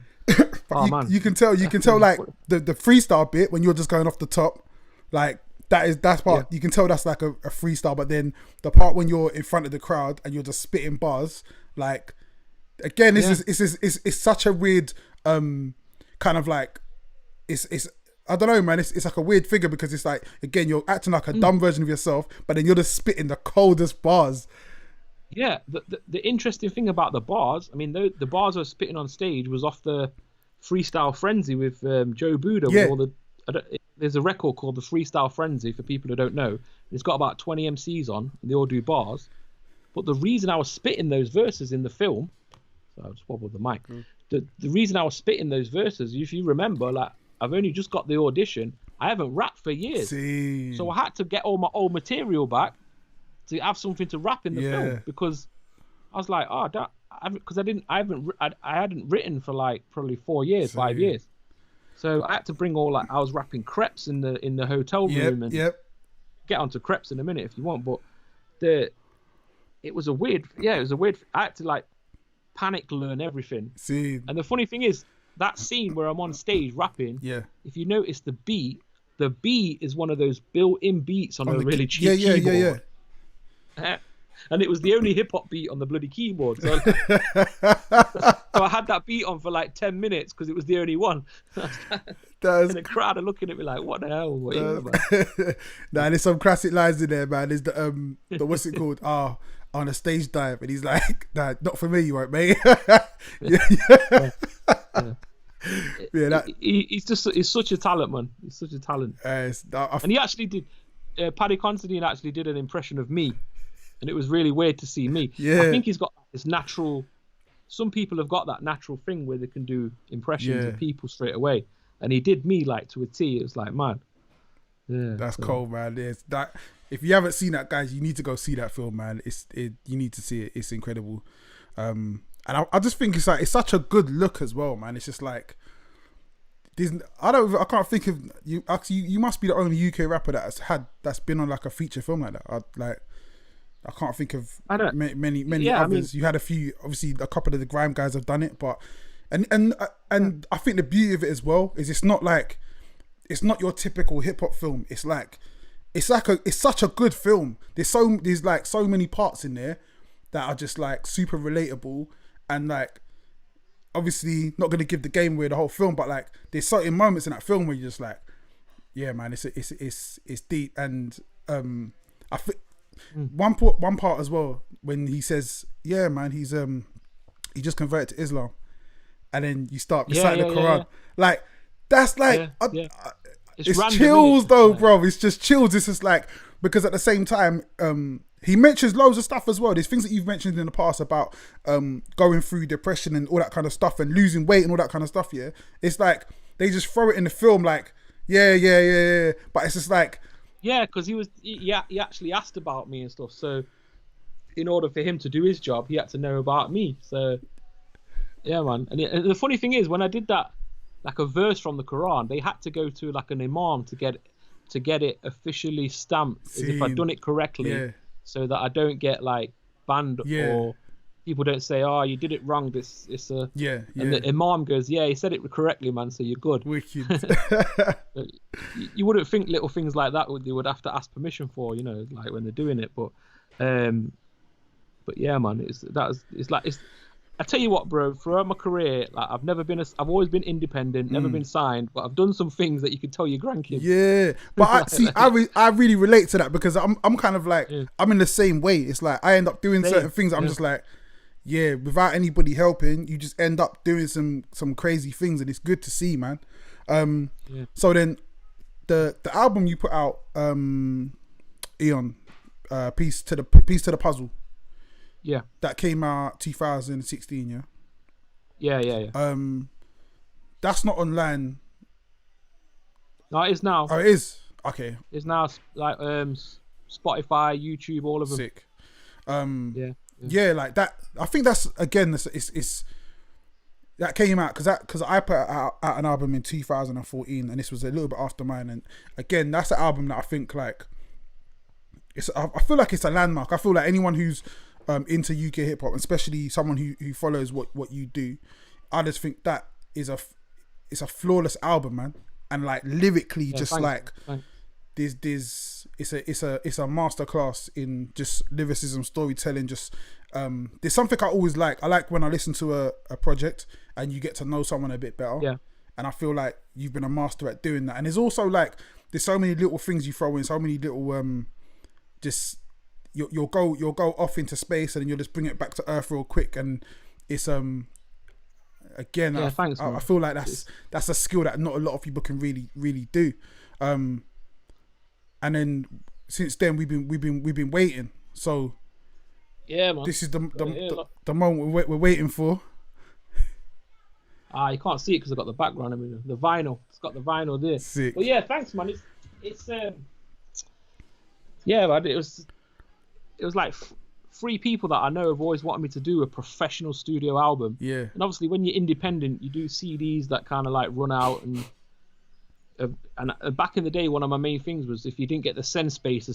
[SPEAKER 2] But you can tell like the freestyle bit when you're just going off the top, like that's part.
[SPEAKER 1] Yeah.
[SPEAKER 2] You can tell that's like a freestyle. But then the part when you're in front of the crowd and you're just spitting bars, like again, it's such a weird kind of like it's I don't know, man. It's like a weird figure because it's like again you're acting like a dumb version of yourself, but then you're just spitting the coldest bars.
[SPEAKER 1] Yeah, the interesting thing about the bars, I mean, the bars I was spitting on stage was off the Freestyle Frenzy with Joe Buddha.
[SPEAKER 2] Yeah.
[SPEAKER 1] With there's a record called the Freestyle Frenzy for people who don't know. It's got about 20 MCs on, and they all do bars. But the reason I was spitting those verses in the film, so I just wobbled the mic. The reason I was spitting those verses, if you remember, like I've only just got the audition. I haven't rapped for years, so I had to get all my old material back to have something to rap in the film because I was like, because I hadn't written for like probably 4 years, 5 years, so I had to bring all like I was rapping Creps in the hotel room and get onto Creps in a minute if you want, but it was a weird I had to like panic learn everything. And the funny thing is that scene where I'm on stage rapping, if you notice the beat is one of those built-in beats on a really cheap keyboard. And it was the only hip hop beat on the bloody keyboard. So, so I had that beat on for like 10 minutes because it was the only one. And the crowd are looking at me like, "What the hell? What are you about?"
[SPEAKER 2] Nah, there's some classic lines in there, man. There's the what's it called? On a stage dive, and he's like, "Nah, not for me, you won't, mate."
[SPEAKER 1] He's such a talent, man. He's such a talent. And he actually did. Paddy Considine actually did an impression of me, and it was really weird to see me. I think he's got this natural. Some people have got that natural thing where they can do impressions of people straight away, and he did me like to a T. It was like, man,
[SPEAKER 2] that's cold, man. If you haven't seen that, guys, you need to go see that film, man. You need to see it. It's incredible. And I just think it's such a good look as well, man. It's just like I can't think of you. Actually, you must be the only UK rapper that's been on like a feature film like that. I can't think of many others. I mean, you had a few. Obviously, a couple of the grime guys have done it, but and I think the beauty of it as well is it's not your typical hip hop film. It's such a good film. There's like so many parts in there that are just like super relatable and like obviously not going to give the game away the whole film, but like there's certain moments in that film where you're just like, yeah, man, it's deep. And I think one part as well when he says, yeah, man, he just converted to Islam, and then you start reciting the Quran, like that's like it's chills though, bro. It's just chills. It's just like, because at the same time, he mentions loads of stuff as well. There's things that you've mentioned in the past about going through depression and all that kind of stuff and losing weight and all that kind of stuff. Yeah, it's like they just throw it in the film, like yeah. But it's just like
[SPEAKER 1] because he actually asked about me and stuff. So in order for him to do his job, he had to know about me. So Yeah, man. And the funny thing is, when I did that, like a verse from the Quran, they had to go to like an imam to get it officially stamped as if I'd
[SPEAKER 2] Seeing,
[SPEAKER 1] done it correctly,
[SPEAKER 2] yeah,
[SPEAKER 1] so that I don't get like banned
[SPEAKER 2] yeah,
[SPEAKER 1] or people don't say, "Oh, you did it wrong." This it's a
[SPEAKER 2] yeah,
[SPEAKER 1] And
[SPEAKER 2] yeah.
[SPEAKER 1] the imam goes, "Yeah, he said it correctly, man. So you're good."
[SPEAKER 2] Wicked.
[SPEAKER 1] But you wouldn't think little things like that they would have to ask permission for, like when they're doing it. Um, but yeah, man, it's. I tell you what, bro. Throughout my career, like I've always been independent, never been signed, but I've done some things that you could tell your grandkids.
[SPEAKER 2] Yeah, but I really relate to that because I'm kind of like
[SPEAKER 1] Yeah.
[SPEAKER 2] I'm in the same way. It's like I end up doing
[SPEAKER 1] Same.
[SPEAKER 2] certain things. I'm
[SPEAKER 1] Yeah.
[SPEAKER 2] just like, yeah, without anybody helping, you just end up doing some crazy things, and it's good to see, man.
[SPEAKER 1] Yeah.
[SPEAKER 2] So then the album you put out, Eon, piece to the puzzle,
[SPEAKER 1] Yeah.
[SPEAKER 2] that came out 2016. Yeah.
[SPEAKER 1] Yeah.
[SPEAKER 2] That's not online.
[SPEAKER 1] No, it is now.
[SPEAKER 2] Oh, it is. Okay.
[SPEAKER 1] It's now like Spotify, YouTube, all of them.
[SPEAKER 2] Sick.
[SPEAKER 1] Yeah.
[SPEAKER 2] Yeah, like that. I think that's again. It's that came out because I put out an album in 2014, and this was a little bit after mine. And again, that's an album that I think like I feel like it's a landmark. I feel like anyone who's into UK hip hop, especially someone who follows what you do, I just think that it's a flawless album, man. And like lyrically, just
[SPEAKER 1] thanks,
[SPEAKER 2] like
[SPEAKER 1] thanks.
[SPEAKER 2] it's a masterclass in just lyricism, storytelling. Just there's something I always like. I like when I listen to a project and you get to know someone a bit better.
[SPEAKER 1] Yeah.
[SPEAKER 2] And I feel like you've been a master at doing that. And there's also like there's so many little things you throw in, so many little just you'll go off into space and then you'll just bring it back to earth real quick. And it's again,
[SPEAKER 1] Yeah, thanks,
[SPEAKER 2] I
[SPEAKER 1] man.
[SPEAKER 2] feel like that's a skill that not a lot of people can really do. And then since then we've been waiting. So
[SPEAKER 1] Yeah, man.
[SPEAKER 2] this is the moment we're waiting for.
[SPEAKER 1] You can't see it because I've got the background. I mean, the vinyl. It's got the vinyl there.
[SPEAKER 2] Sick.
[SPEAKER 1] But yeah, thanks, man. It's yeah, man. It was like three people that I know have always wanted me to do a professional studio album.
[SPEAKER 2] Yeah.
[SPEAKER 1] And obviously, when you're independent, you do CDs that kind of like run out. And back in the day, one of my main things was if you didn't get the send space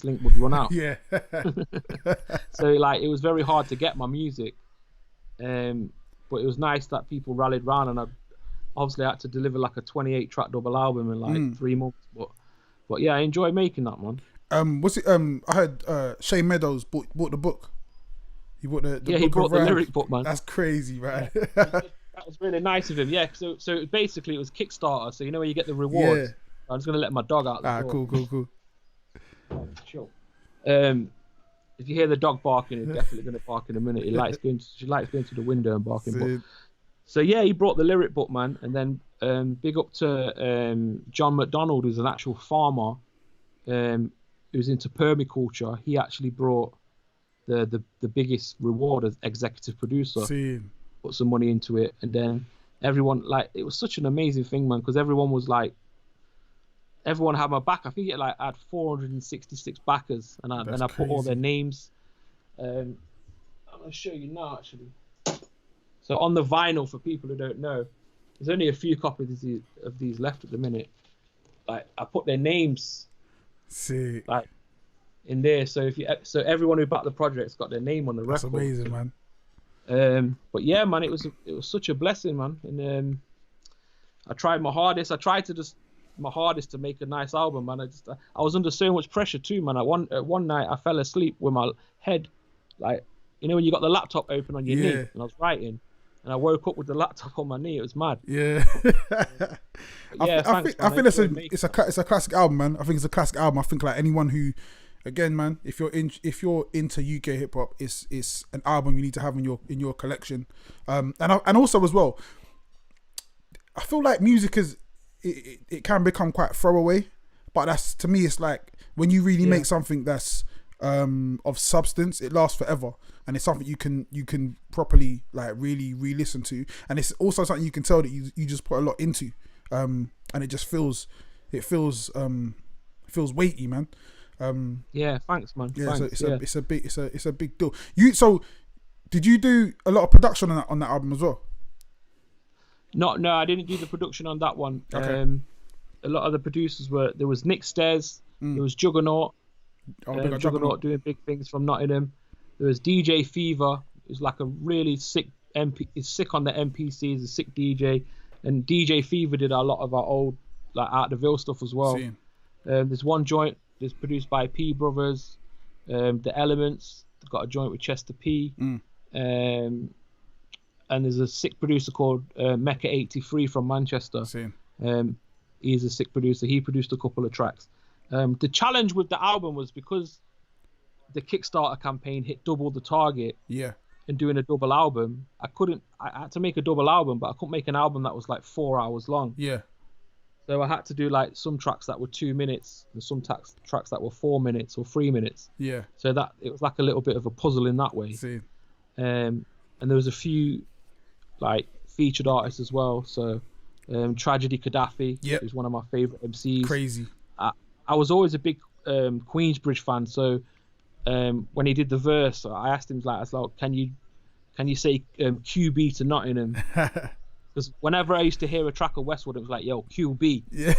[SPEAKER 1] link would run out.
[SPEAKER 2] Yeah.
[SPEAKER 1] So like it was very hard to get my music. But it was nice that people rallied round, and I obviously had to deliver like a 28 track double album in like 3 months. But yeah, I enjoy making that, man.
[SPEAKER 2] Was it? I heard Shane Meadows bought the book. He bought the
[SPEAKER 1] Yeah,
[SPEAKER 2] book
[SPEAKER 1] he brought the
[SPEAKER 2] around.
[SPEAKER 1] lyric book, man.
[SPEAKER 2] That's crazy, man.
[SPEAKER 1] That was really nice of him. Yeah, so basically it was Kickstarter. So you know where you get the rewards.
[SPEAKER 2] Yeah.
[SPEAKER 1] I'm just gonna let my dog out. The door.
[SPEAKER 2] Cool.
[SPEAKER 1] Sure. If you hear the dog barking, it's definitely gonna bark in a minute. She likes going to the window and barking. But, so yeah, he brought the lyric book, man, and then big up to John McDonald, who's an actual farmer, who's into permaculture. He actually brought the biggest reward as executive producer. Put some money into it, and then everyone, like, it was such an amazing thing, man, because everyone had my back. I think I had 466 backers, and I put all their names. I'm gonna show you now, actually. So on the vinyl, for people who don't know, there's only a few copies of these left at the minute. Like, I put their names,
[SPEAKER 2] Sick.
[SPEAKER 1] like, in there. So everyone who backed the project's got their name on the record.
[SPEAKER 2] That's amazing, man.
[SPEAKER 1] But yeah, man, it was such a blessing, man. And I tried my hardest. My hardest to make a nice album, man. I was under so much pressure too, man. One night I fell asleep with my head, like, you know when you got the laptop open on your knee, and I was writing, and I woke up with the laptop on my knee. It was mad.
[SPEAKER 2] Yeah.
[SPEAKER 1] Yeah,
[SPEAKER 2] I think it's a classic album, man. I think it's a classic album. I think like anyone who, again, man, if you're into UK hip hop, it's an album you need to have in your collection. And also as well, I feel like music it can become quite throwaway, but that's, to me, it's like when you really make something that's of substance, it lasts forever, and it's something you can properly like really re-listen to, and it's also something you can tell that you just put a lot into, and it just feels weighty, man.
[SPEAKER 1] Yeah, thanks, man.
[SPEAKER 2] Yeah,
[SPEAKER 1] thanks.
[SPEAKER 2] it's a big deal. So Did you do a lot of production on that album as well?
[SPEAKER 1] No, I didn't do the production on that one.
[SPEAKER 2] Okay.
[SPEAKER 1] A lot of the producers there was Nick Stairs, there was Juggernaut, Juggernaut doing big things from Nottingham. There was DJ Fever, who's like a really sick is sick on the MPC, he's a sick DJ. And DJ Fever did a lot of our old like Out the Ville stuff as well. There's one joint that's produced by P Brothers, The Elements, they've got a joint with Chester P. And there's a sick producer called Mecca83 from Manchester. He's a sick producer. He produced a couple of tracks. The challenge with the album was because the Kickstarter campaign hit double the target.
[SPEAKER 2] Yeah.
[SPEAKER 1] And doing a double album, I had to make a double album, but I couldn't make an album that was like 4 hours long.
[SPEAKER 2] Yeah.
[SPEAKER 1] So I had to do like some tracks that were 2 minutes and some tracks that were 4 minutes or 3 minutes.
[SPEAKER 2] Yeah.
[SPEAKER 1] So that it was like a little bit of a puzzle in that way. And there was a few like featured artists as well. So Tragedy Gaddafi is one of my favorite MCs.
[SPEAKER 2] Crazy.
[SPEAKER 1] I was always a big Queensbridge fan. So when he did the verse, I asked him like, can you say QB to Nottingham? Because whenever I used to hear a track of Westwood, it was like, yo, QB.
[SPEAKER 2] Yeah.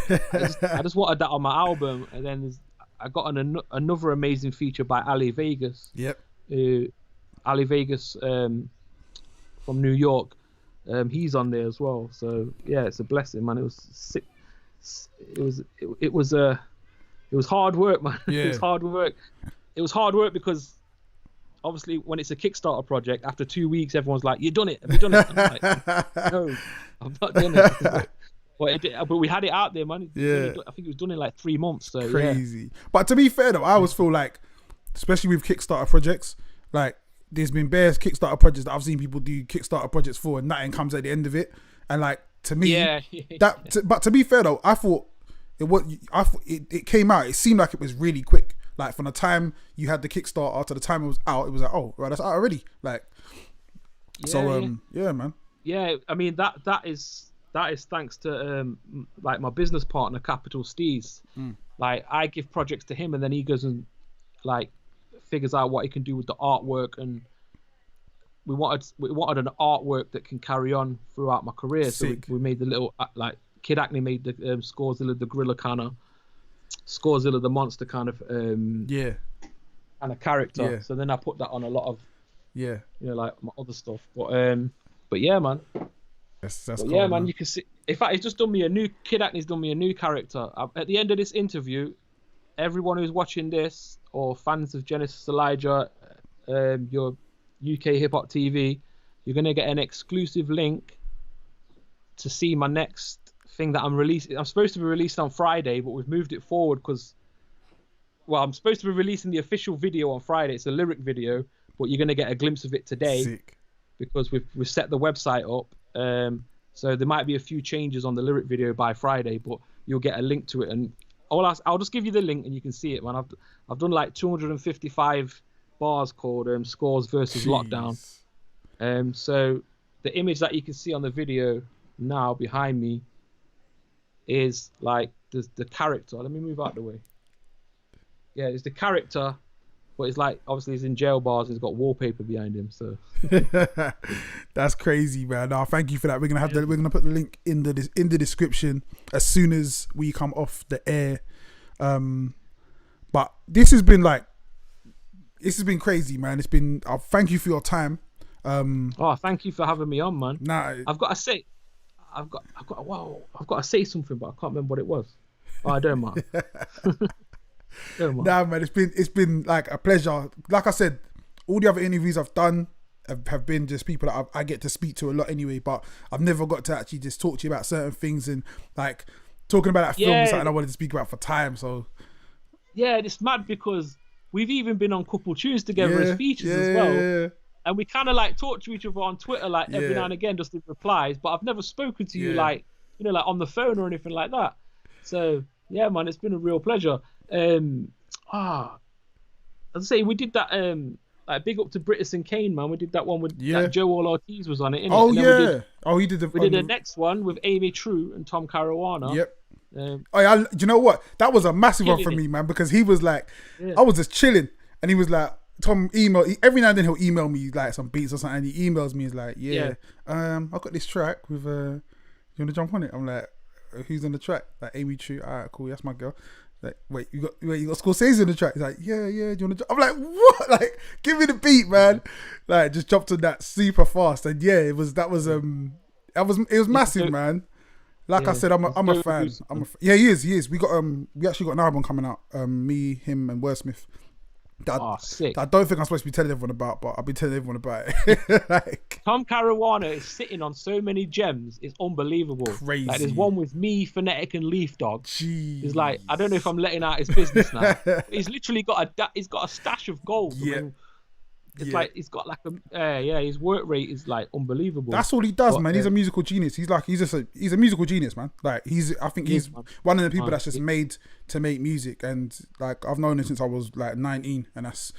[SPEAKER 1] I just wanted that on my album. And then I got another amazing feature by Ali Vegas.
[SPEAKER 2] Yep.
[SPEAKER 1] Ali Vegas from New York. He's on there as well. So yeah, it's a blessing, man. It was sick. It was hard work, man.
[SPEAKER 2] Yeah.
[SPEAKER 1] It was hard work. It was hard work because obviously when it's a Kickstarter project, after 2 weeks, everyone's like, "You done it? Have you done it?" I'm like, "No, I've not done it." But we had it out there, man.
[SPEAKER 2] Yeah.
[SPEAKER 1] I think it was done in like 3 months. So
[SPEAKER 2] crazy.
[SPEAKER 1] Yeah.
[SPEAKER 2] But to be fair though, I always feel like, especially with Kickstarter projects, like there's been bare Kickstarter projects that I've seen people do Kickstarter projects for, and nothing comes at the end of it. And like to me, but to be fair though, I thought it came out. It seemed like it was really quick. Like from the time you had the Kickstarter to the time it was out, it was like, oh, right, that's out already. Like, yeah, man.
[SPEAKER 1] Yeah, I mean that is thanks to like my business partner Capital Steez. Like I give projects to him, and then he goes and like figures out what he can do with the artwork, and we wanted an artwork that can carry on throughout my career.
[SPEAKER 2] Sick.
[SPEAKER 1] So we made the little like Kid Acne made the Scorzayzee the gorilla kind of. Scorzayzee the monster kind of kind of character. So then I put that on a lot of like my other stuff. But yeah, man.
[SPEAKER 2] That's
[SPEAKER 1] cool,
[SPEAKER 2] yeah,
[SPEAKER 1] man. You can see. In fact, he's just done me a new Kid Acne's done me a new character. At the end of this interview, everyone who's watching this or fans of Genesis Elijah, your UK HipHopUKtv, you're gonna get an exclusive link to see my next thing that I'm releasing. I'm supposed to be released on Friday, but we've moved it forward because, well, I'm supposed to be releasing the official video on Friday. It's a lyric video, but you're gonna get a glimpse of it today.
[SPEAKER 2] Sick.
[SPEAKER 1] Because we've set the website up. So there might be a few changes on the lyric video by Friday, but you'll get a link to it. And I'll just give you the link and you can see it, man. I've done like 255 bars called Scores versus Lockdown. So the image that you can see on the video now behind me is like the character. Let me move out of the way. Yeah, it's the character, but it's like obviously he's in jail bars and he's got wallpaper behind him. So
[SPEAKER 2] that's crazy, man. No, thank you for that. We're gonna put the link in the description as soon as we come off the air. But this has been crazy, man. It's been. Thank you for your time.
[SPEAKER 1] Thank you for having me on, man.
[SPEAKER 2] Nah,
[SPEAKER 1] I've got to say something, but I can't remember what it was. I don't mind.
[SPEAKER 2] Nah, man, it's been like a pleasure. Like I said, all the other interviews I've done have been just people that I get to speak to a lot anyway, but I've never got to actually just talk to you about certain things, and like talking about that film is something I wanted to speak about for time. So
[SPEAKER 1] yeah, it's mad because we've even been on couple tunes together as features as well. And we kind of like talk to each other on Twitter, like every now and again, just in replies. But I've never spoken to you like, like on the phone or anything like that. So yeah, man, it's been a real pleasure. As I say, we did that. Like big up to Britus and Kane, man. We did that one with that Joel Ortiz was on it. Innit?
[SPEAKER 2] He did.
[SPEAKER 1] We did the next one with Amy True and Tom Caruana.
[SPEAKER 2] Yep. Do you know what? That was a massive one for me, man, because he was like, I was just chilling, and he was like, Tom every now and then he'll email me like some beats or something, and he emails me, he's like, I got this track with you wanna jump on it? I'm like, who's on the track? Like Amy True. Alright, cool, that's my girl. Like, wait, you got Scorzayzee on the track? He's like, yeah, do you wanna jump? I'm like, what? Like, give me the beat, man. Like, just jumped on that super fast, and yeah, it was massive, man. Like I said, I'm a fan. Yeah, he is. We actually got an album coming out. Me, him, and Wordsmith.
[SPEAKER 1] Sick.
[SPEAKER 2] I don't think I'm supposed to be telling everyone about, but I've been telling everyone about it. Like,
[SPEAKER 1] Tom Caruana is sitting on so many gems. It's unbelievable.
[SPEAKER 2] Crazy.
[SPEAKER 1] Like, there's one with me, Phonetic, and Leaf Dog.
[SPEAKER 2] Jeez.
[SPEAKER 1] He's like, I don't know if I'm letting out his business now. He's literally got a stash of gold.
[SPEAKER 2] Yeah.
[SPEAKER 1] I mean, it's like he's got like his work rate is like unbelievable.
[SPEAKER 2] That's all he does, man. He's a musical genius. He's a musical genius, man. Like I think he's one of the people that's just made to make music, and like I've known him since I was like 19, and that's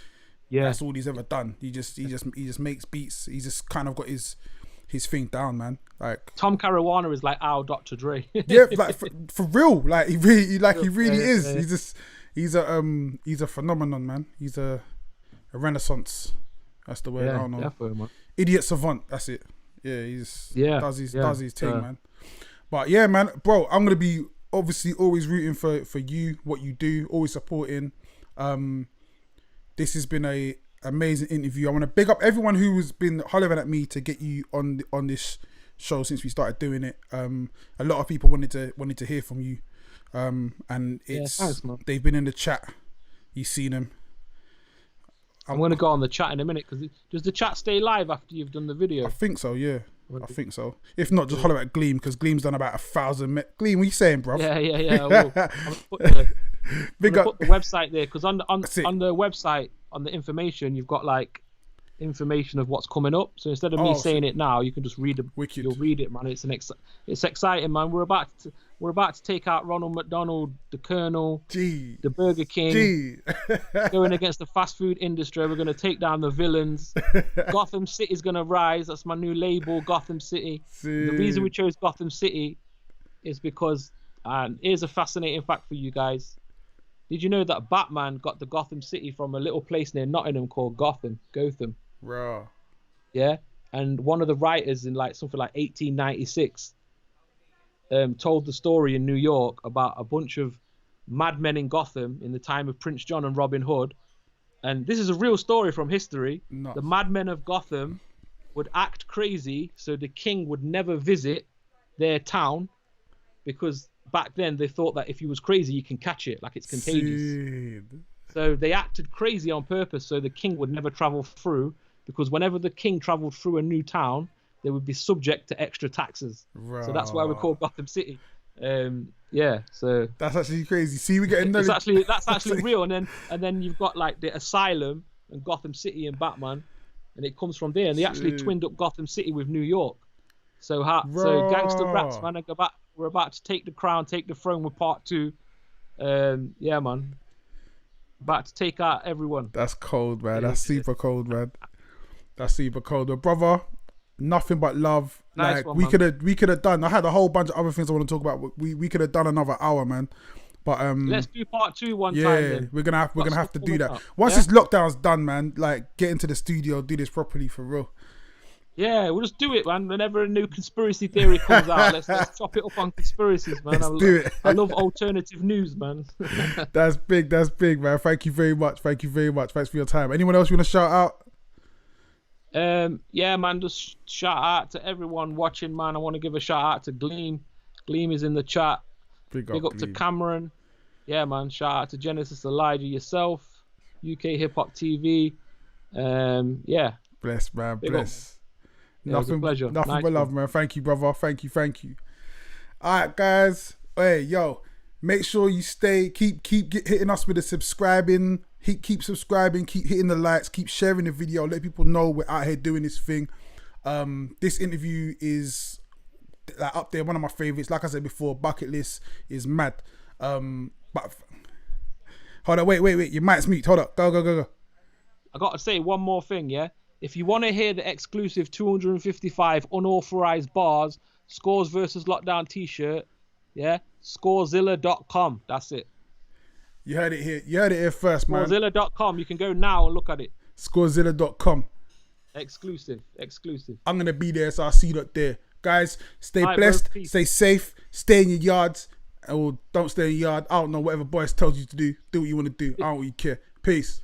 [SPEAKER 2] all he's ever done. He just makes beats. He's just kind of got his thing down, man. Like
[SPEAKER 1] Tom Caruana is like our Dr. Dre.
[SPEAKER 2] Yeah, like for real. Like he really is. He's a phenomenon, man. He's a renaissance. That's the way. I don't know.
[SPEAKER 1] Definitely, man.
[SPEAKER 2] Idiot savant. That's it. Yeah, does his thing, man. But yeah, man, bro, I'm gonna be obviously always rooting for you, what you do, always supporting. This has been a amazing interview. I want to big up everyone who has been hollering at me to get you on this show since we started doing it. A lot of people wanted to hear from you, and thanks, they've been in the chat. You've seen them.
[SPEAKER 1] I'm going to go on the chat in a minute, because does the chat stay live after you've done the video?
[SPEAKER 2] I think so, yeah. I think so. If not, just holler at Gleam, because Gleam's done about 1,000. Gleam, what are you saying, bro?
[SPEAKER 1] Yeah. I will. Put the website there, because on the website, on the information, you've got like information of what's coming up. So instead of me saying it now, you can just read it.
[SPEAKER 2] Wicked.
[SPEAKER 1] You'll read it, man. It's exciting, man. We're about to take out Ronald McDonald, the Colonel, the Burger King, going against the fast food industry. We're going to take down the villains. Gotham City's going to rise. That's my new label, Gotham City. The reason we chose Gotham City is because, and here's a fascinating fact for you guys. Did you know that Batman got the Gotham City from a little place near Nottingham called Gotham?
[SPEAKER 2] Raw.
[SPEAKER 1] Yeah, and one of the writers in like something like 1896 told the story in New York about a bunch of madmen in Gotham in the time of Prince John and Robin Hood. And this is a real story from history.
[SPEAKER 2] Nuts.
[SPEAKER 1] The madmen of Gotham would act crazy so the king would never visit their town, because back then they thought that if you was crazy you can catch it, like it's contagious. So they acted crazy on purpose so the king would never travel through, because whenever the king traveled through a new town, they would be subject to extra taxes. Right. So that's why we call Gotham City. So
[SPEAKER 2] that's actually crazy. See, we're getting that's
[SPEAKER 1] actually real. And then you've got like the Asylum and Gotham City and Batman, and it comes from there. And they actually twinned up Gotham City with New York. So gangster raps, man. We're about to take the crown, take the throne with part 2. Yeah, man. About to take out everyone.
[SPEAKER 2] That's cold, man. That's super cold, man. That's super cold. But brother, nothing but love.
[SPEAKER 1] Nice
[SPEAKER 2] like we could have done. I had a whole bunch of other things I want to talk about. We could have done another hour, man. But
[SPEAKER 1] let's do part 2 one time. Then.
[SPEAKER 2] we're gonna have to do that once this lockdown's done, man. Like, get into the studio, do this properly for real.
[SPEAKER 1] Yeah, we'll just do it, man. Whenever a new conspiracy theory comes out, let's chop it up on conspiracies, man.
[SPEAKER 2] Let's do it.
[SPEAKER 1] I love alternative news, man.
[SPEAKER 2] That's big, man. Thank you very much. Thanks for your time. Anyone else you want to shout out?
[SPEAKER 1] Yeah, man, just shout out to everyone watching, man. I want to give a shout out to Gleam. Gleam is in the chat. Big up to Cameron. Yeah, man. Shout out to Genesis, Elijah, yourself, UK HipHopUKtv. Yeah.
[SPEAKER 2] Bless, man. Bless.
[SPEAKER 1] Nothing but
[SPEAKER 2] love, man. Thank you, brother. Thank you. All right, guys. Hey, yo, make sure you keep hitting us with the subscribing. Keep subscribing. Keep hitting the likes. Keep sharing the video. Let people know we're out here doing this thing. This interview is like up there, one of my favorites. Like I said before, bucket list is mad. But hold on, wait. Your mic's mute. Hold up. Go.
[SPEAKER 1] I got to say one more thing, yeah. If you want to hear the exclusive 255 unauthorized bars, Scores versus Lockdown t-shirt, yeah, Scorzilla.com. That's it.
[SPEAKER 2] You heard it here. You heard it here first, man.
[SPEAKER 1] Scorzilla.com. You can go now and look at it.
[SPEAKER 2] Scorzilla.com.
[SPEAKER 1] Exclusive.
[SPEAKER 2] I'm going to be there, so I'll see you up there. Guys, stay blessed, stay safe, stay in your yards, or don't stay in your yard. I don't know, whatever boys tells you to do. Do what you want to do. I don't really care. Peace.